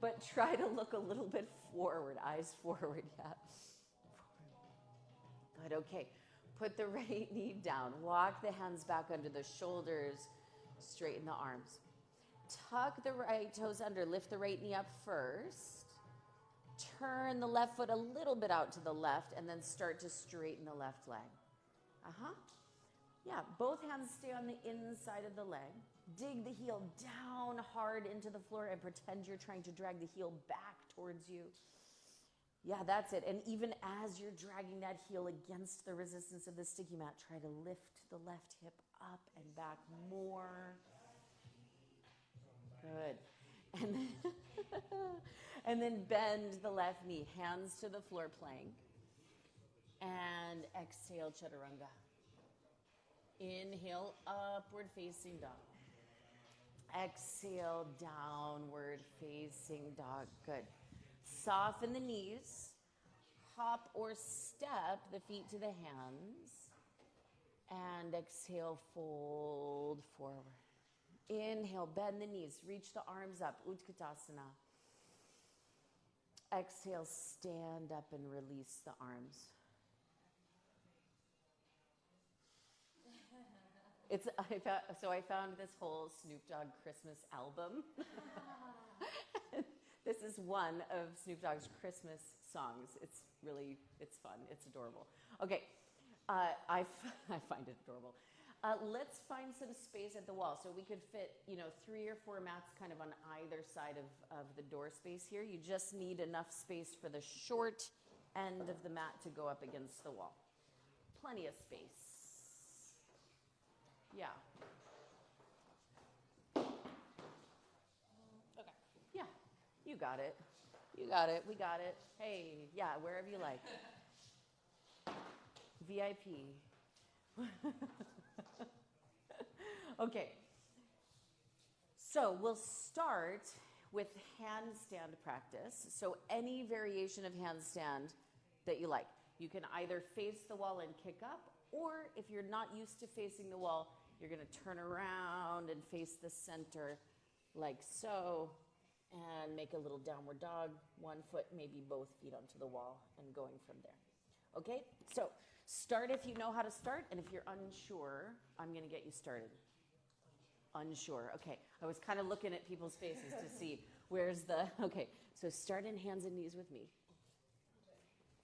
but try to look a little bit forward, eyes forward, yeah. Good, okay. Put the right knee down. Walk the hands back under the shoulders, straighten the arms. Tuck the right toes under, lift the right knee up first. Turn the left foot a little bit out to the left and then start to straighten the left leg. Yeah, both hands stay on the inside of the leg. Dig the heel down hard into the floor and pretend you're trying to drag the heel back towards you. Yeah, that's it. And even as you're dragging that heel against the resistance of the sticky mat, try to lift the left hip up and back more. Good. And then bend the left knee, hands to the floor plank. And exhale, chaturanga. Inhale, upward facing dog. Exhale, downward facing dog. Good. Soften the knees. Hop or step the feet to the hands. And exhale, fold forward. Inhale, bend the knees. Reach the arms up. Utkatasana. Exhale, stand up and release the arms. I found this whole Snoop Dogg Christmas album. This is one of Snoop Dogg's Christmas songs. It's fun. It's adorable. Okay, I find it adorable. Let's find some space at the wall. So we could fit, 3 or 4 mats kind of on either side of the door space here. You just need enough space for the short end of the mat to go up against the wall. Plenty of space. Yeah. Okay. Yeah, you got it. You got it. We got it. Hey, yeah, wherever you like. VIP. Okay. So we'll start with handstand practice. So any variation of handstand that you like. You can either face the wall and kick up, or if you're not used to facing the wall, you're going to turn around and face the center like so, and make a little downward dog, 1 foot, maybe both feet onto the wall, and going from there. Okay, so start if you know how to start, and if you're unsure, I'm going to get you started. Unsure, okay. I was kind of looking at people's faces to see where's the, okay, so start in hands and knees with me.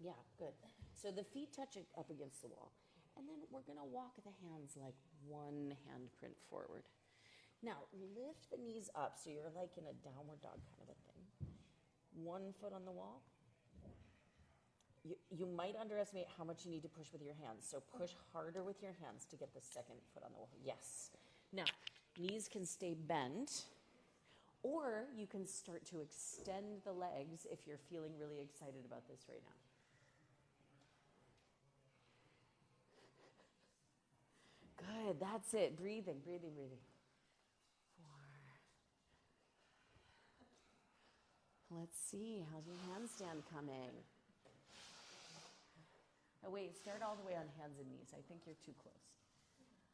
Yeah, good. So the feet touch up against the wall. And then we're going to walk the hands like one handprint forward. Now, lift the knees up so you're like in a downward dog kind of a thing. 1 foot on the wall. You might underestimate how much you need to push with your hands. So push harder with your hands to get the second foot on the wall. Yes. Now, knees can stay bent, or you can start to extend the legs if you're feeling really excited about this right now. Good, that's it. Breathing. 4. Let's see, how's your handstand coming? Oh wait, start all the way on hands and knees. I think you're too close.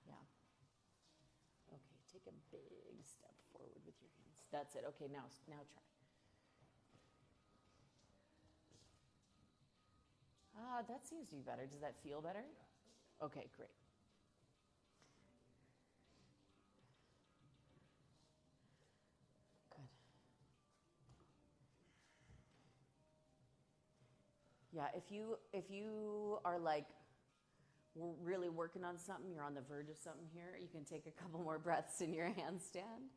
Yeah. Okay, take a big step forward with your hands. That's it. Okay, now try. That seems to be better. Does that feel better? Okay, great. Yeah, if you are like really working on something, you're on the verge of something here, you can take a couple more breaths in your handstand.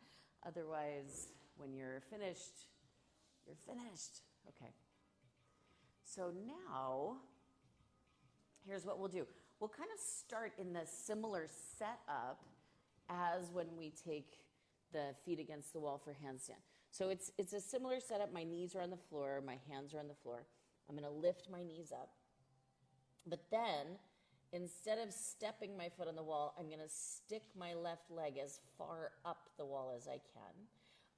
Otherwise, when you're finished, you're finished. Okay. So now, here's what we'll do. We'll kind of start in the similar setup as when we take the feet against the wall for handstand. So it's a similar setup. My knees are on the floor, my hands are on the floor. I'm going to lift my knees up. But then, instead of stepping my foot on the wall, I'm going to stick my left leg as far up the wall as I can.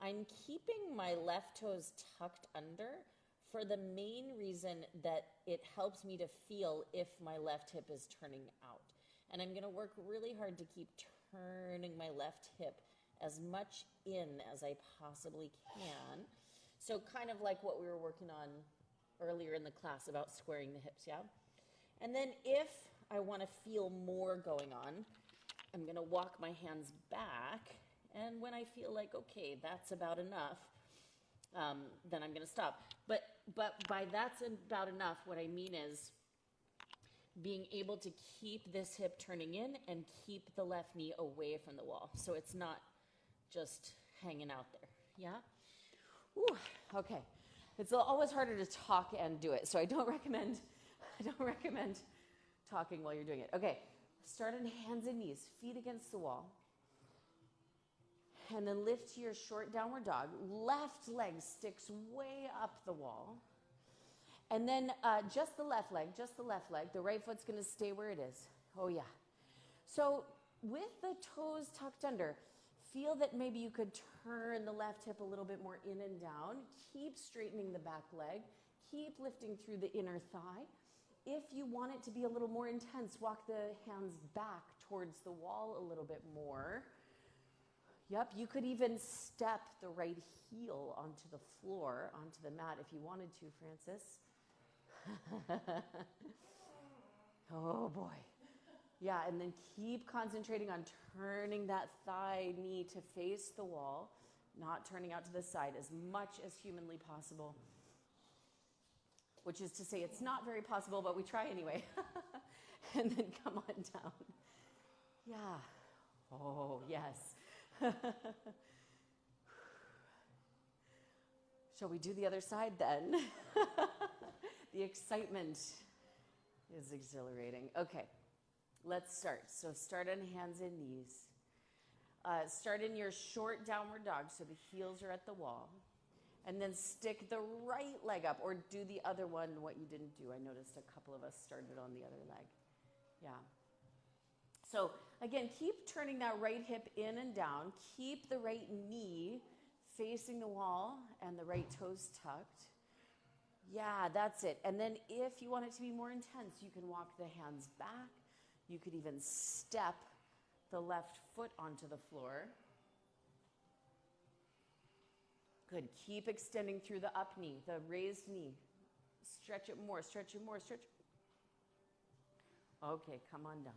I'm keeping my left toes tucked under for the main reason that it helps me to feel if my left hip is turning out. And I'm going to work really hard to keep turning my left hip as much in as I possibly can. So kind of like what we were working on earlier in the class about squaring the hips, yeah? And then if I want to feel more going on, I'm going to walk my hands back. And when I feel like, okay, that's about enough, then I'm going to stop. But by that's about enough, what I mean is being able to keep this hip turning in and keep the left knee away from the wall. So it's not just hanging out there, yeah? Ooh, okay. It's always harder to talk and do it, so I don't recommend talking while you're doing it. Okay, start on hands and knees, feet against the wall. And then lift to your short downward dog. Left leg sticks way up the wall. And then just the left leg. The right foot's going to stay where it is. Oh, yeah. So with the toes tucked under, feel that maybe you could turn the left hip a little bit more in and down. Keep straightening the back leg. Keep lifting through the inner thigh. If you want it to be a little more intense, walk the hands back towards the wall a little bit more. Yep, you could even step the right heel onto the floor, onto the mat if you wanted to, Francis. Oh boy. Yeah, and then keep concentrating on turning that thigh knee to face the wall, not turning out to the side as much as humanly possible. Which is to say it's not very possible, but we try anyway. And then come on down. Yeah. Oh, yes. Shall we do the other side then? The excitement is exhilarating. Okay, let's start. So start on hands and knees. Start in your short downward dog, so the heels are at the wall. And then stick the right leg up, or do the other one, what you didn't do. I noticed a couple of us started on the other leg. Yeah. So again, keep turning that right hip in and down. Keep the right knee facing the wall and the right toes tucked. Yeah, that's it. And then if you want it to be more intense, you can walk the hands back. You could even step the left foot onto the floor. Good. Keep extending through the up knee, the raised knee. Stretch it more, stretch it more, stretch it. Okay, come on down.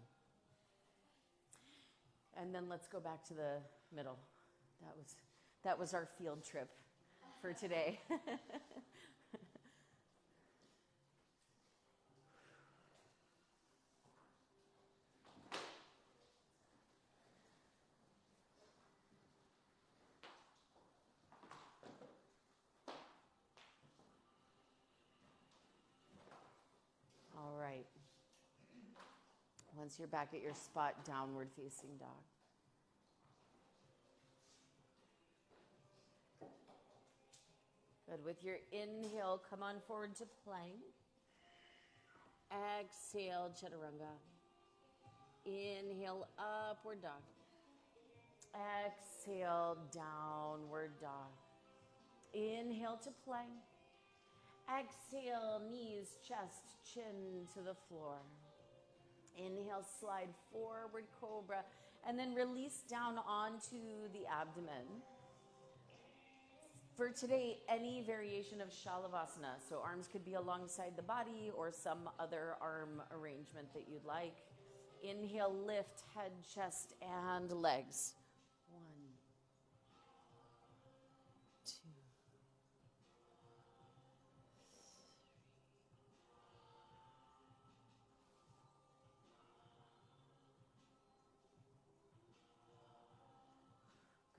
And then let's go back to the middle. That was our field trip for today. All right. Once you're back at your spot, downward facing dog. Good. With your inhale, come on forward to plank. Exhale, chaturanga. Inhale, upward dog. Exhale, downward dog. Inhale to plank. Exhale, knees, chest, chin to the floor. Inhale, slide forward, cobra, and then release down onto the abdomen. For today, any variation of Shalavasana. So arms could be alongside the body or some other arm arrangement that you'd like. Inhale, lift head, chest, and legs. 1, 2.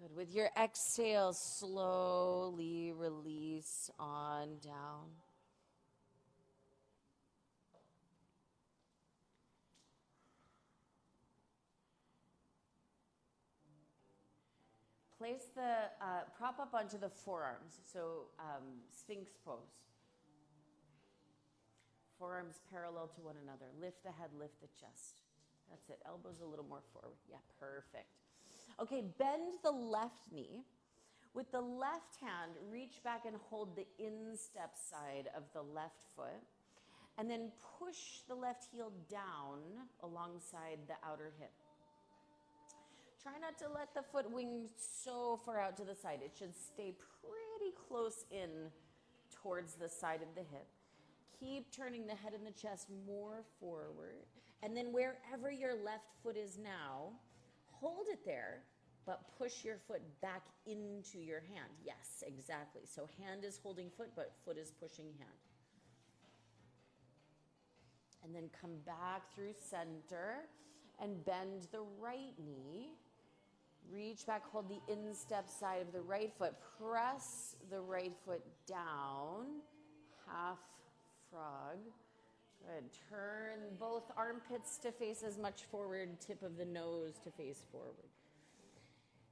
Good. With your exhale, slowly release on down. Place the, prop up onto the forearms. So Sphinx pose. Forearms parallel to one another. Lift the head, lift the chest. That's it. Elbows a little more forward. Yeah, perfect. Okay, bend the left knee. With the left hand, reach back and hold the instep side of the left foot. And then push the left heel down alongside the outer hip. Try not to let the foot wing so far out to the side. It should stay pretty close in towards the side of the hip. Keep turning the head and the chest more forward. And then wherever your left foot is now, hold it there, but push your foot back into your hand. Yes, exactly. So hand is holding foot, but foot is pushing hand. And then come back through center and bend the right knee. Reach back, hold the instep side of the right foot. Press the right foot down, half frog. Good. Turn both armpits to face as much forward, tip of the nose to face forward.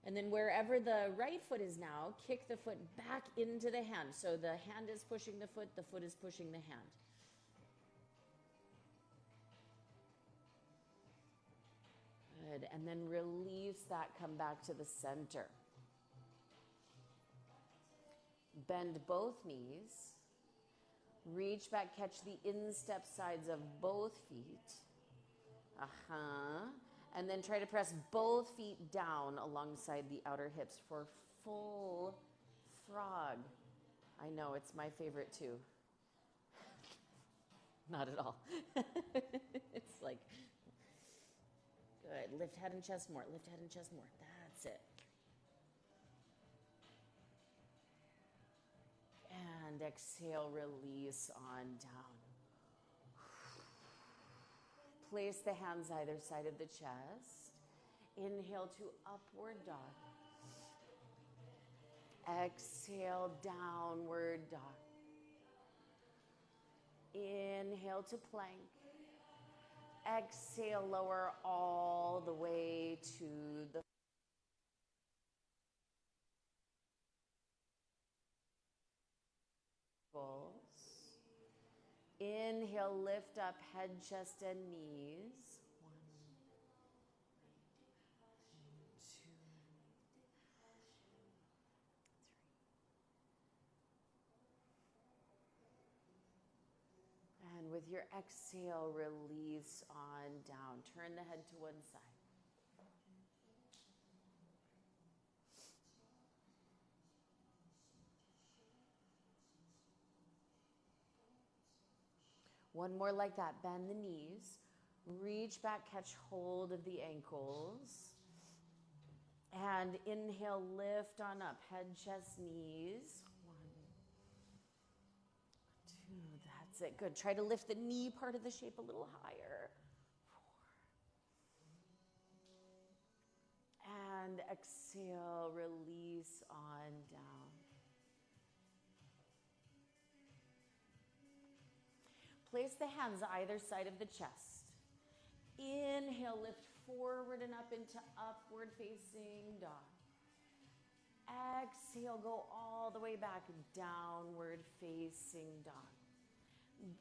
And then wherever the right foot is now, kick the foot back into the hand. So the hand is pushing the foot is pushing the hand. Good. And then release that, come back to the center. Bend both knees. Reach back, catch the instep sides of both feet. And then try to press both feet down alongside the outer hips for full frog. I know, it's my favorite too. Not at all. It's like, good. Lift head and chest more. Lift head and chest more. That's it. And exhale, release on down. Place the hands either side of the chest. Inhale to upward dog. Exhale, downward dog. Inhale to plank. Exhale, lower all the way to the bulls. Inhale, lift up head, chest, and knees. 1, 2, 3. And with your exhale, release on down. Turn the head to one side. One more like that. Bend the knees. Reach back, catch hold of the ankles. And inhale, lift on up. Head, chest, knees. 1, 2, that's it. Good. Try to lift the knee part of the shape a little higher. 4. And exhale, release on down. Place the hands either side of the chest. Inhale, lift forward and up into upward facing dog. Exhale, go all the way back, downward facing dog.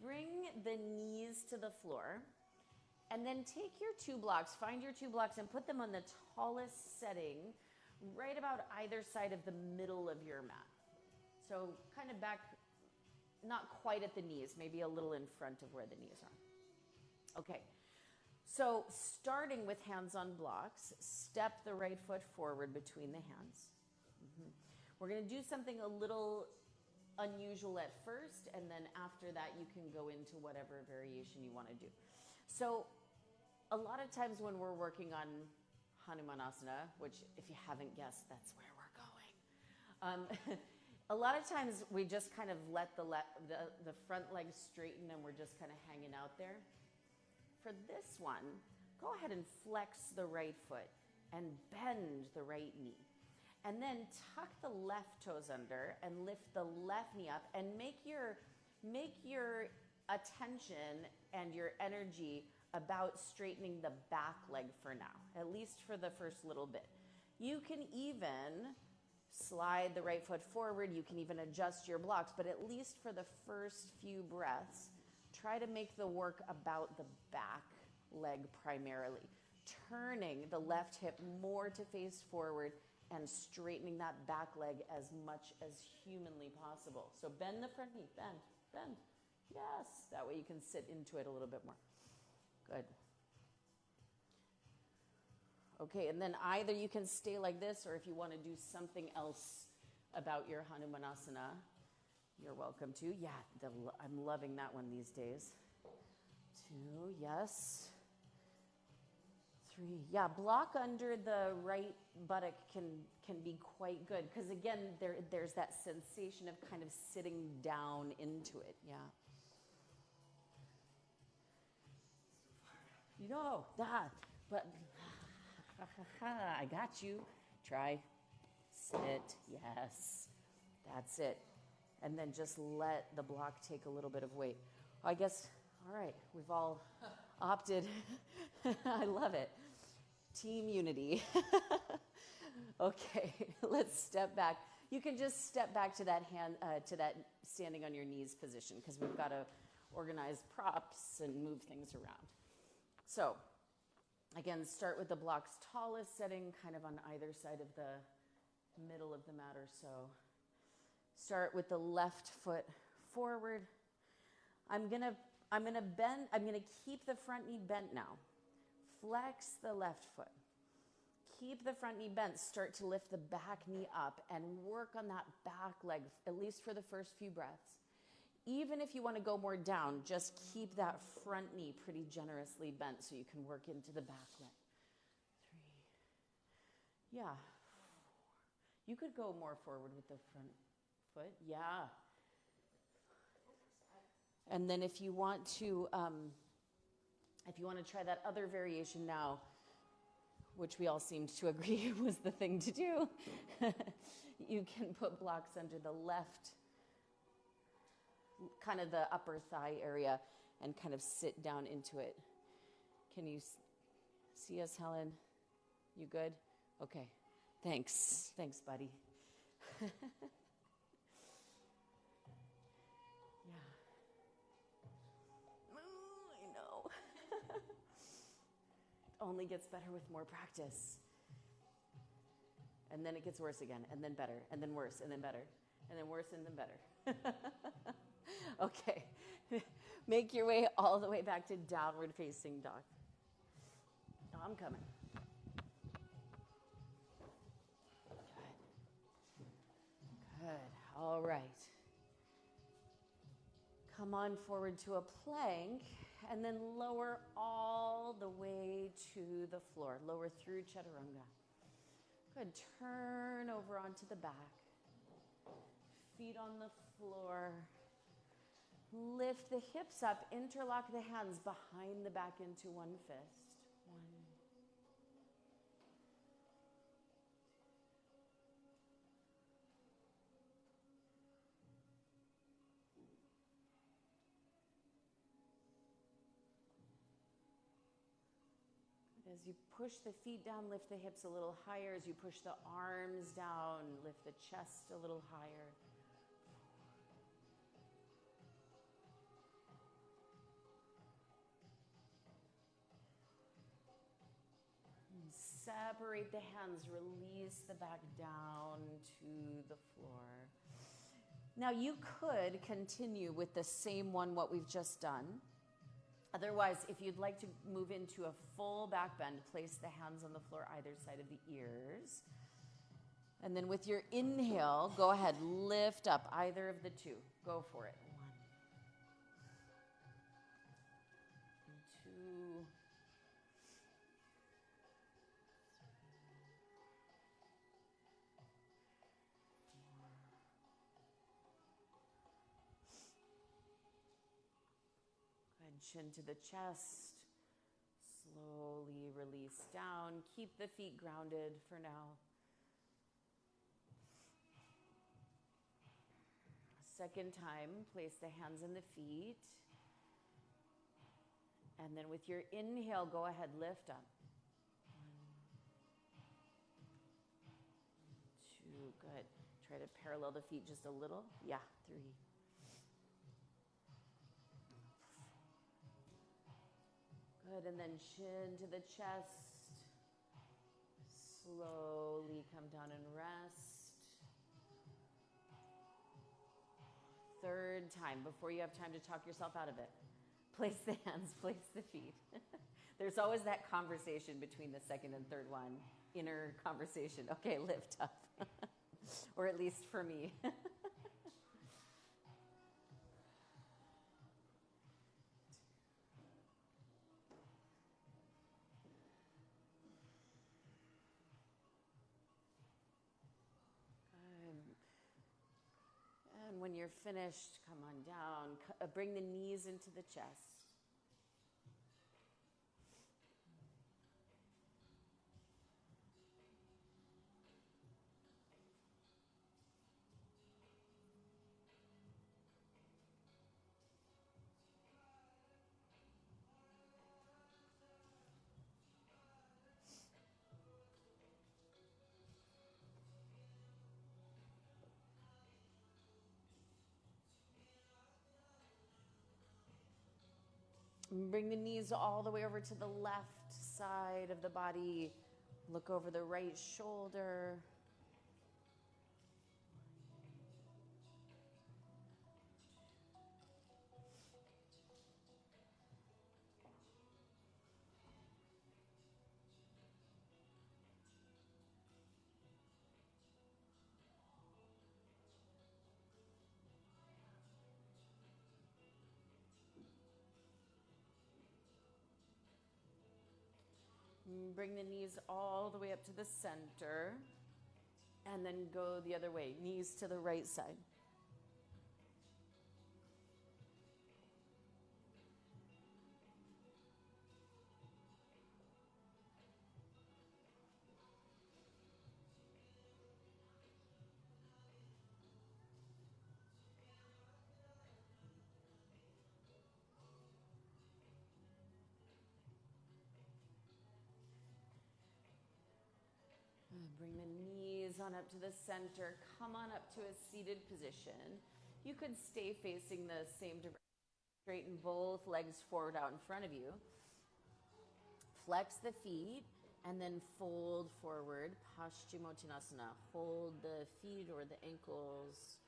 Bring the knees to the floor, and then take your 2 blocks, find your 2 blocks and put them on the tallest setting, right about either side of the middle of your mat. So kind of back, not quite at the knees, maybe a little in front of where the knees are. Okay, so starting with hands on blocks, step the right foot forward between the hands. We're going to do something a little unusual at first, and then after that you can go into whatever variation you want to do. So a lot of times when we're working on Hanumanasana, which if you haven't guessed, that's where we're going. A lot of times we just kind of let the front legs straighten and we're just kind of hanging out there. For this one, go ahead and flex the right foot and bend the right knee. And then tuck the left toes under and lift the left knee up and make your attention and your energy about straightening the back leg for now, at least for the first little bit. You can even slide the right foot forward. You can even adjust your blocks, but at least for the first few breaths, try to make the work about the back leg primarily. Turning the left hip more to face forward and straightening that back leg as much as humanly possible. So bend the front knee, bend, bend. Yes, that way you can sit into it a little bit more. Good. Okay, and then either you can stay like this, or if you want to do something else about your Hanumanasana, you're welcome to. Yeah, I'm loving that one these days. 2, yes. 3, yeah, block under the right buttock can be quite good, because again, there's that sensation of kind of sitting down into it, yeah. You know, that, but I got you. Try, sit, yes, that's it. And then just let the block take a little bit of weight. I guess, all right, we've all opted. I love it. Team unity. Okay, let's step back. You can just step back to that to that standing on your knees position, because we've got to organize props and move things around. So, again, start with the block's tallest setting, kind of on either side of the middle of the mat or so. Start with the left foot forward. I'm gonna bend. I'm gonna keep the front knee bent now. Flex the left foot. Keep the front knee bent. Start to lift the back knee up and work on that back leg, at least for the first few breaths. Even if you want to go more down, just keep that front knee pretty generously bent so you can work into the back leg. 3, yeah. 4. You could go more forward with the front foot, yeah. And then if you want to try that other variation now, which we all seemed to agree was the thing to do, you can put blocks under the left, kind of the upper thigh area, and kind of sit down into it. Can you see us, Helen? You good? Okay. Thanks. Thanks, buddy. Yeah. I know. Only gets better with more practice. And then it gets worse again, and then better, and then worse, and then better, and then worse, and then better. Okay. Make your way all the way back to downward facing dog. Oh, I'm coming. Good. All right. Come on forward to a plank, and then lower all the way to the floor. Lower through chaturanga. Good. Turn over onto the back. Feet on the floor. Lift the hips up. Interlock the hands behind the back into one fist. 1. As you push the feet down, lift the hips a little higher. As you push the arms down, lift the chest a little higher. And separate the hands, release the back down to the floor. Now you could continue with the same one, what we've just done. Otherwise, if you'd like to move into a full back bend, place the hands on the floor either side of the ears. And then with your inhale, go ahead, lift up either of the two. Go for it. 1 and 2. Chin to the chest. Slowly release down. Keep the feet grounded for now. Second time, place the hands on the feet. And then with your inhale, go ahead, lift up. 1, Good. Try to parallel the feet just a little. Yeah, 3. Good, and then chin to the chest. Slowly come down and rest. 3rd time, before you have time to talk yourself out of it. Place the hands, place the feet. There's always that conversation between the 2nd and 3rd one. Inner conversation. Okay, lift up. Or at least for me. And when you're finished, come on down. Bring the knees into the chest. Bring the knees all the way over to the left side of the body. Look over the right shoulder. Bring the knees all the way up to the center. And then go the other way, knees to the right side. Bring the knees on up to the center. Come on up to a seated position. You could stay facing the same direction. Straighten both legs forward out in front of you. Flex the feet and then fold forward. Paschimottanasana. Hold the feet or the ankles.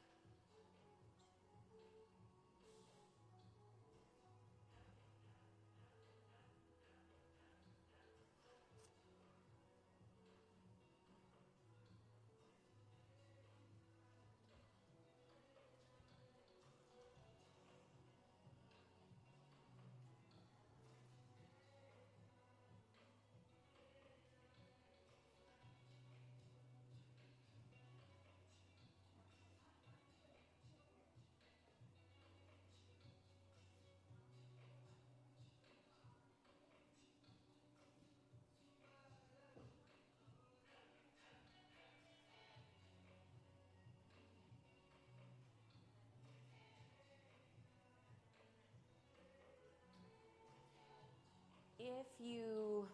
If you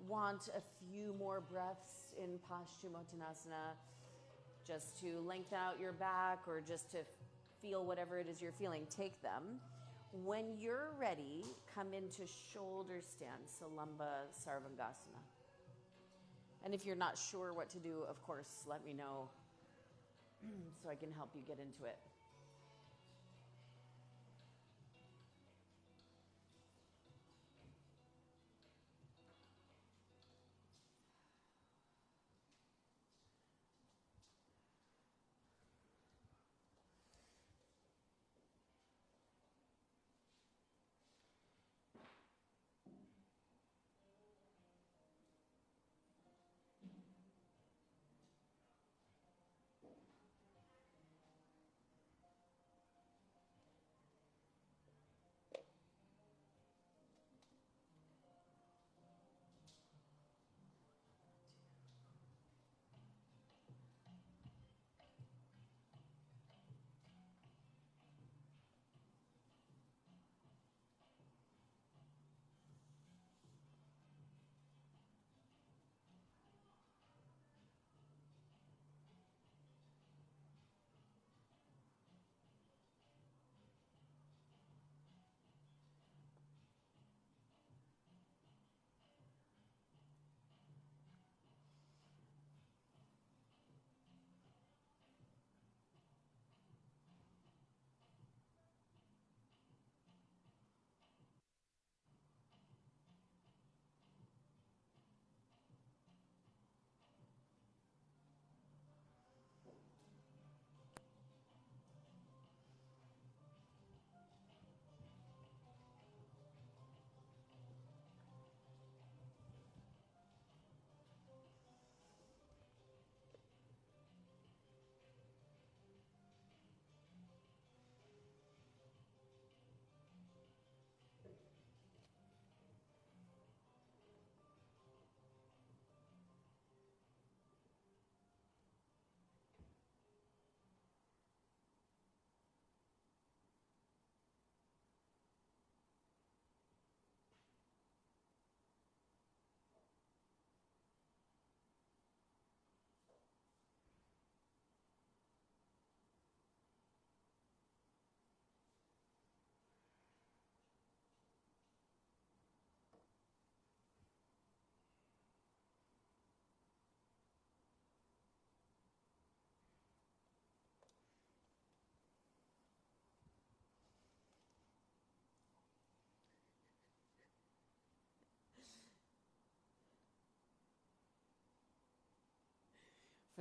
want a few more breaths in Paschimottanasana, just to lengthen out your back or just to feel whatever it is you're feeling, take them. When you're ready, come into shoulder stand, Salamba Sarvangasana. And if you're not sure what to do, of course, let me know so I can help you get into it.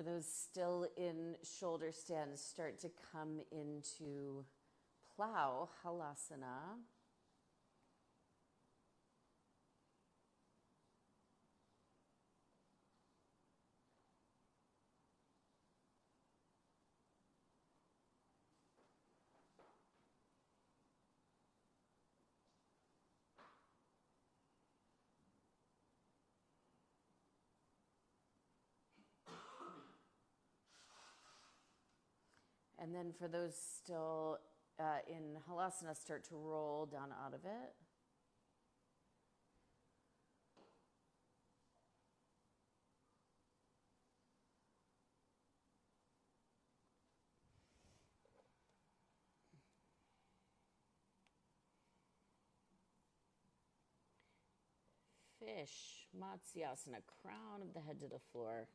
For those still in shoulder stands, start to come into plow, halasana. And then for those still in halasana, start to roll down out of it. Fish, Matsyasana, crown of the head to the floor.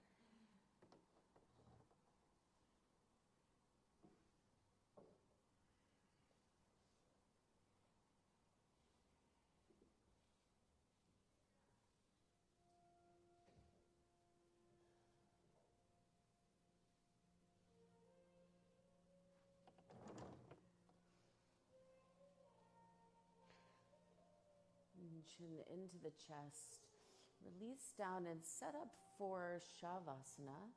Chin into the chest. Release down and set up for Shavasana.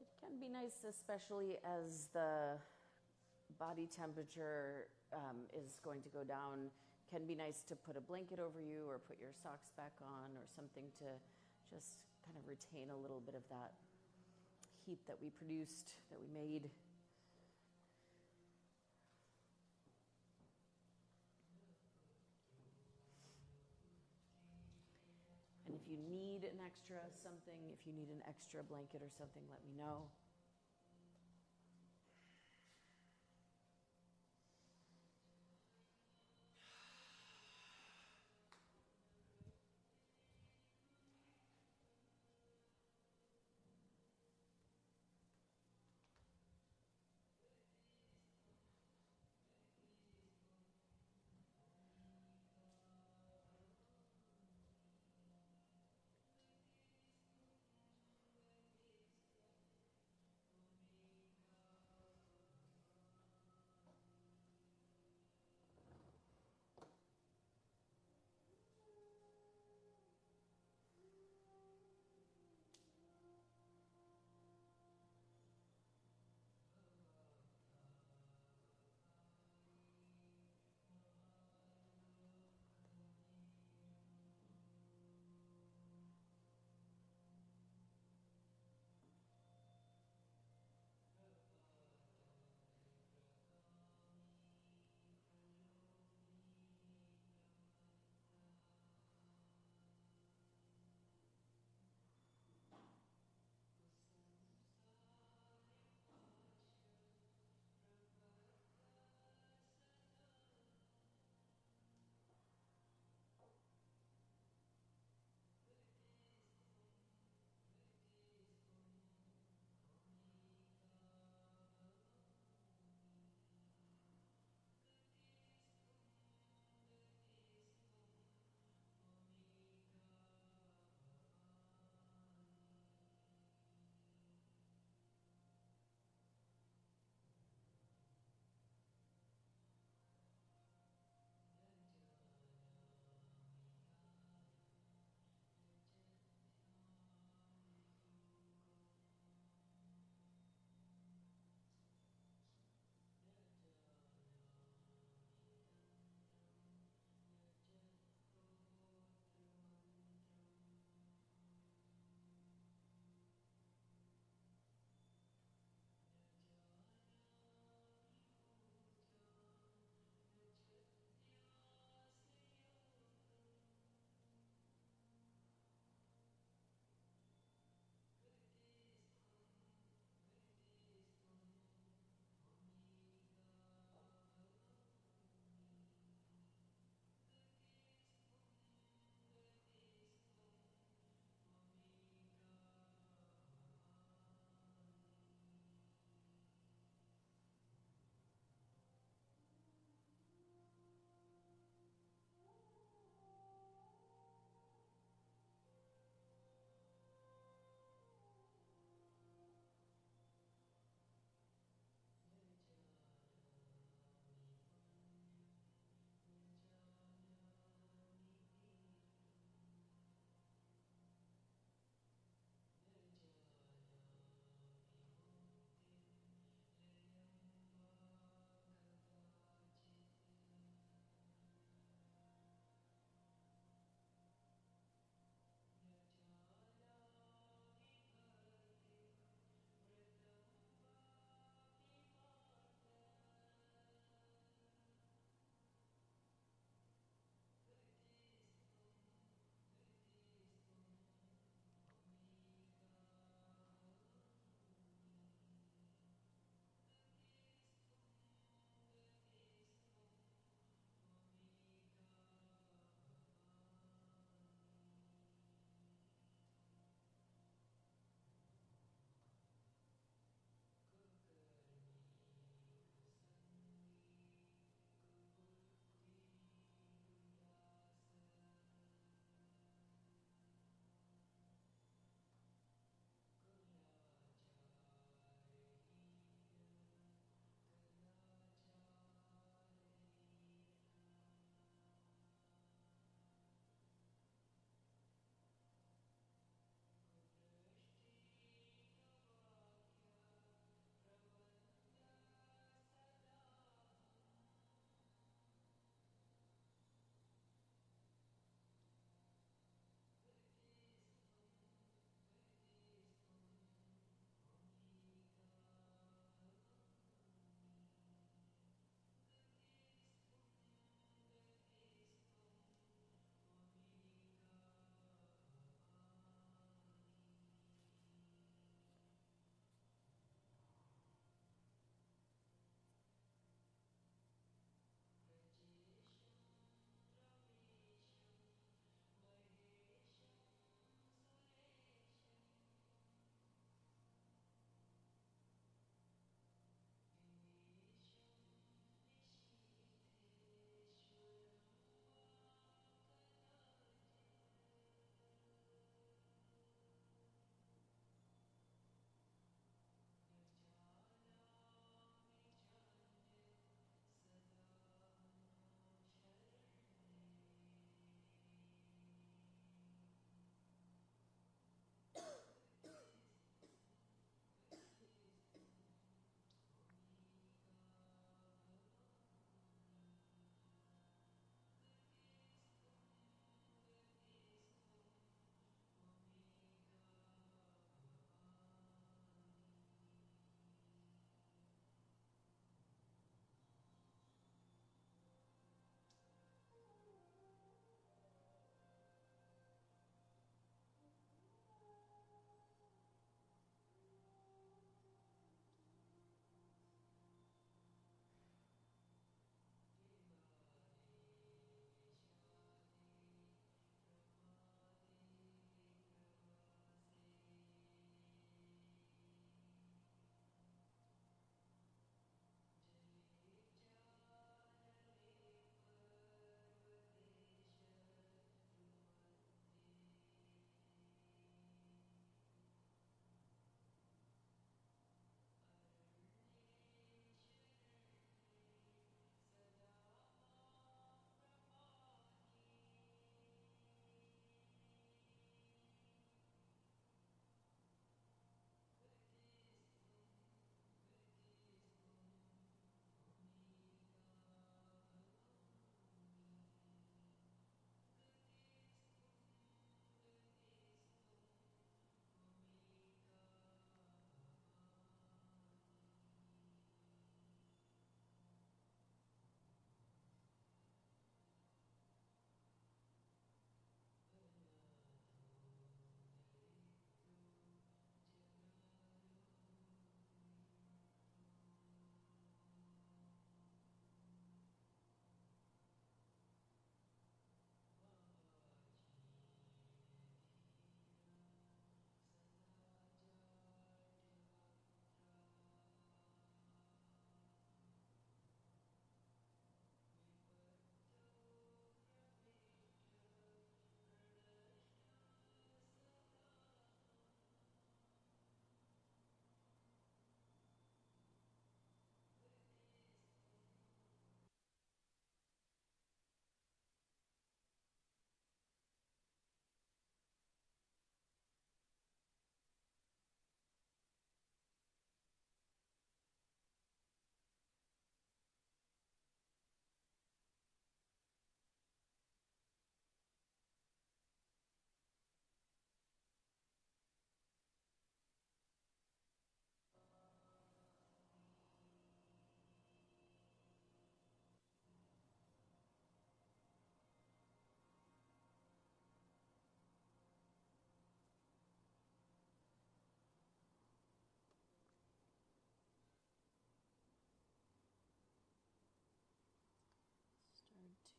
It can be nice, especially as the body temperature is going to go down. Can be nice to put a blanket over you or put your socks back on or something to just kind of retain a little bit of that heat that we produced, that we made. And if you need an extra something, if you need an extra blanket or something, let me know.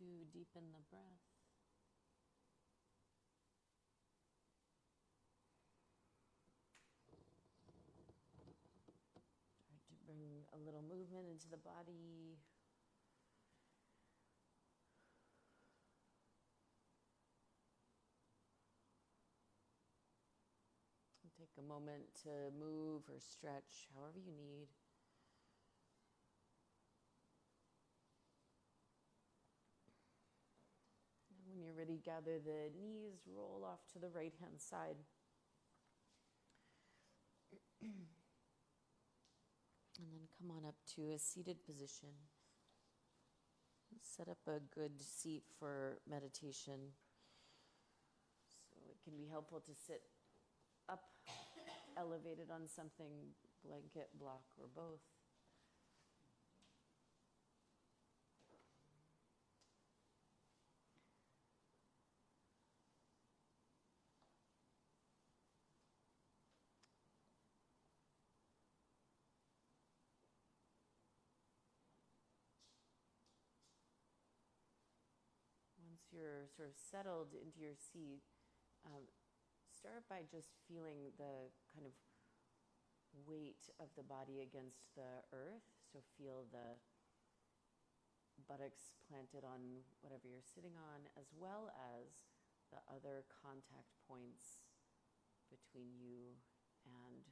to deepen the breath. Try to bring a little movement into the body. And take a moment to move or stretch however you need. When you're ready, gather the knees, roll off to the right-hand side. And then come on up to a seated position. Set up a good seat for meditation. So it can be helpful to sit up, elevated on something, blanket, block, or both. Once you're sort of settled into your seat, start by just feeling the kind of weight of the body against the earth. So feel the buttocks planted on whatever you're sitting on, as well as the other contact points between you and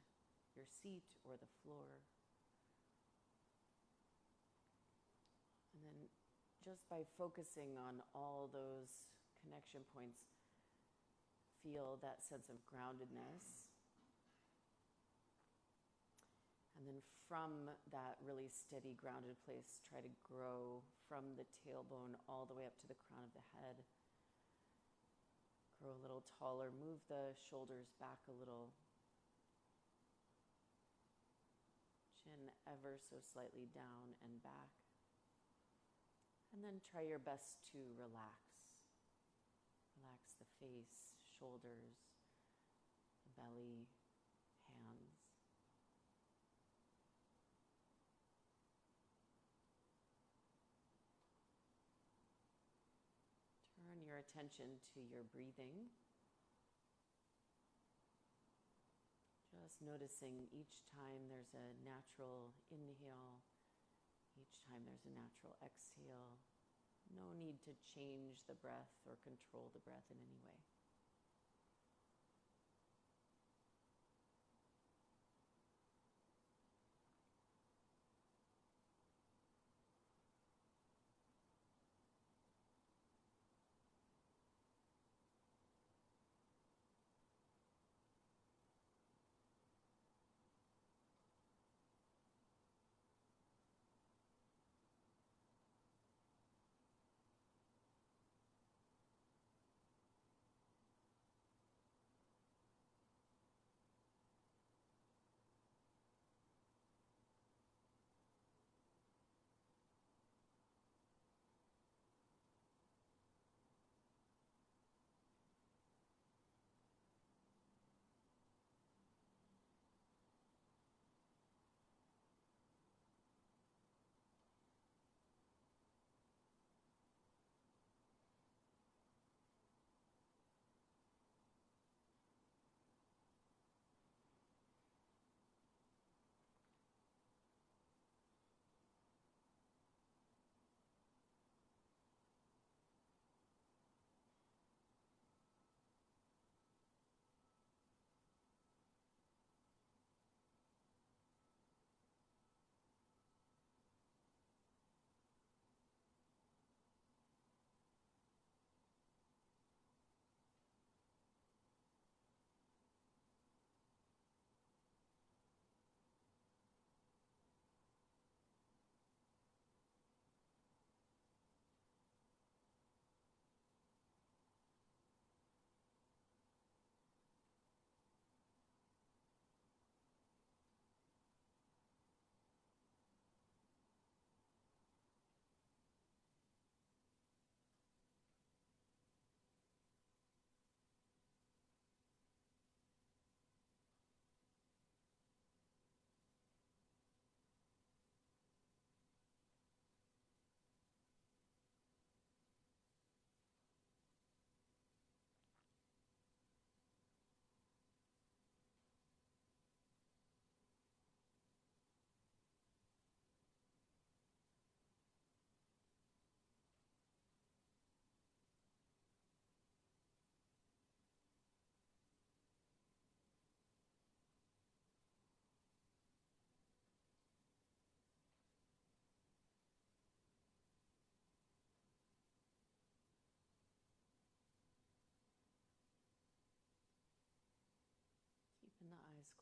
your seat or the floor. And then just by focusing on all those connection points, feel that sense of groundedness. And then from that really steady, grounded place, try to grow from the tailbone all the way up to the crown of the head. Grow a little taller, move the shoulders back a little. Chin ever so slightly down and back. And then try your best to relax. Relax the face, shoulders, the belly, hands. Turn your attention to your breathing. Just noticing each time there's a natural inhale, each time there's a natural exhale. No need to change the breath or control the breath in any way.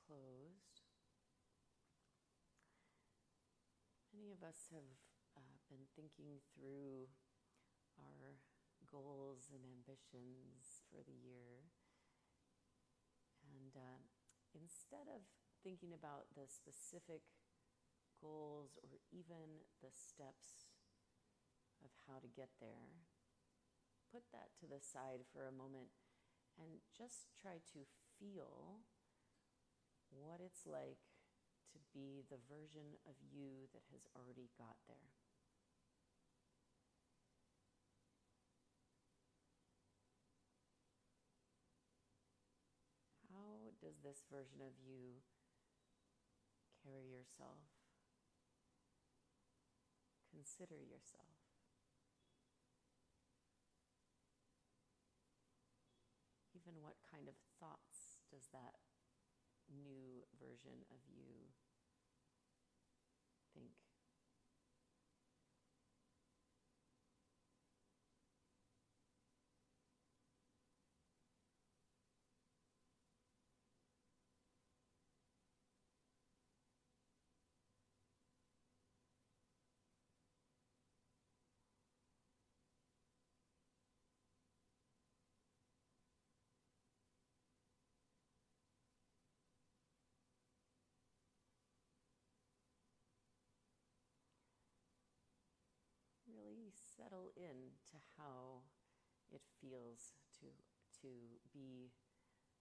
closed. Many of us have been thinking through our goals and ambitions for the year. And instead of thinking about the specific goals or even the steps of how to get there, put that to the side for a moment and just try to feel what it's like to be the version of you that has already got there. How does this version of you carry yourself? Consider yourself. Even what kind of thoughts does that new version of you think? Really settle in to how it feels to be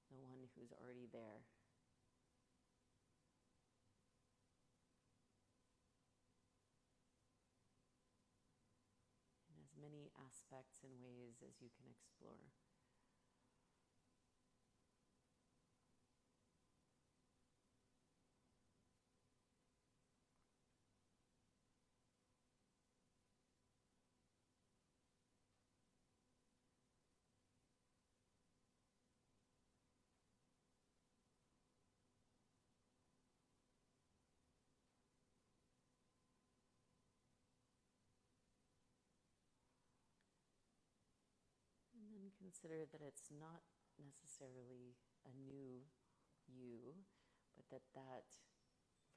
the one who's already there. In as many aspects and ways as you can explore. And then consider that it's not necessarily a new you, but that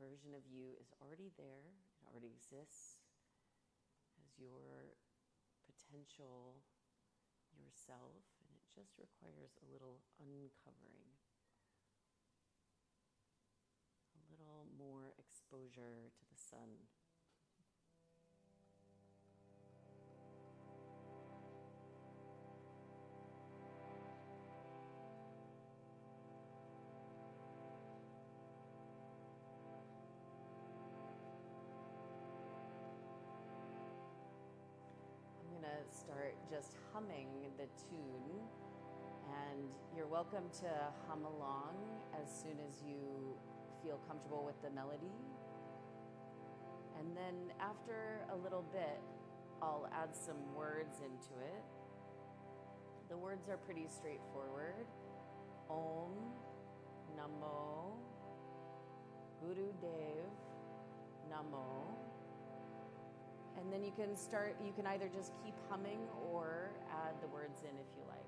version of you is already there, it already exists as your potential yourself, and it just requires a little uncovering, a little more exposure to the sun. Start just humming the tune, and you're welcome to hum along as soon as you feel comfortable with the melody. And then after a little bit, I'll add some words into it. The words are pretty straightforward. Om, Namo, Guru Dev, Namo. And then you can either just keep humming or add the words in if you like.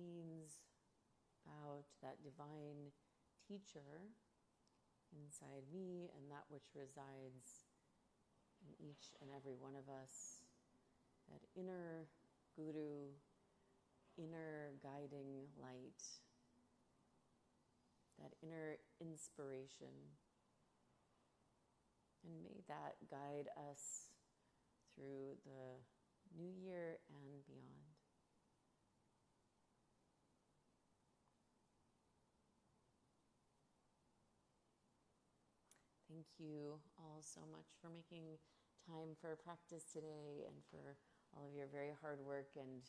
means about that divine teacher inside me and that which resides in each and every one of us, that inner guru, inner guiding light, that inner inspiration. And may that guide us through the new year and beyond. Thank you all so much for making time for practice today and for all of your very hard work and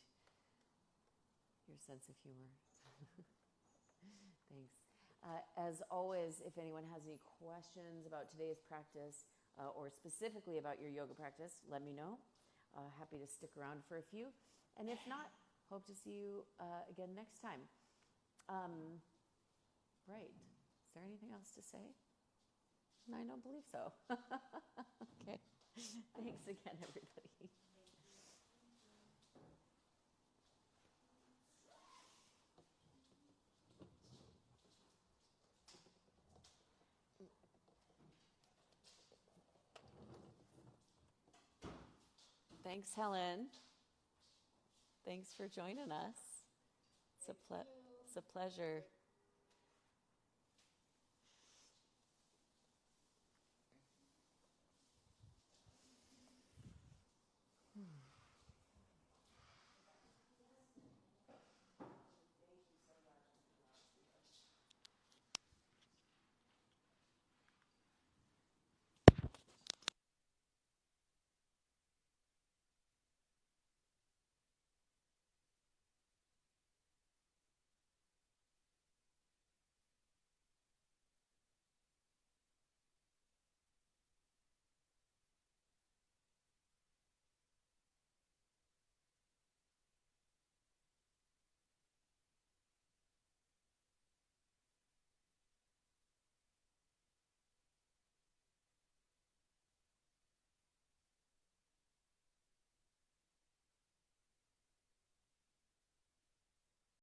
your sense of humor. Thanks. As always, if anyone has any questions about today's practice or specifically about your yoga practice, let me know. Happy to stick around for a few. And if not, hope to see you again next time. Right. Is there anything else to say? I don't believe so. Okay. Thanks again, everybody. Thanks, Helen. Thanks for joining us. It's a pleasure.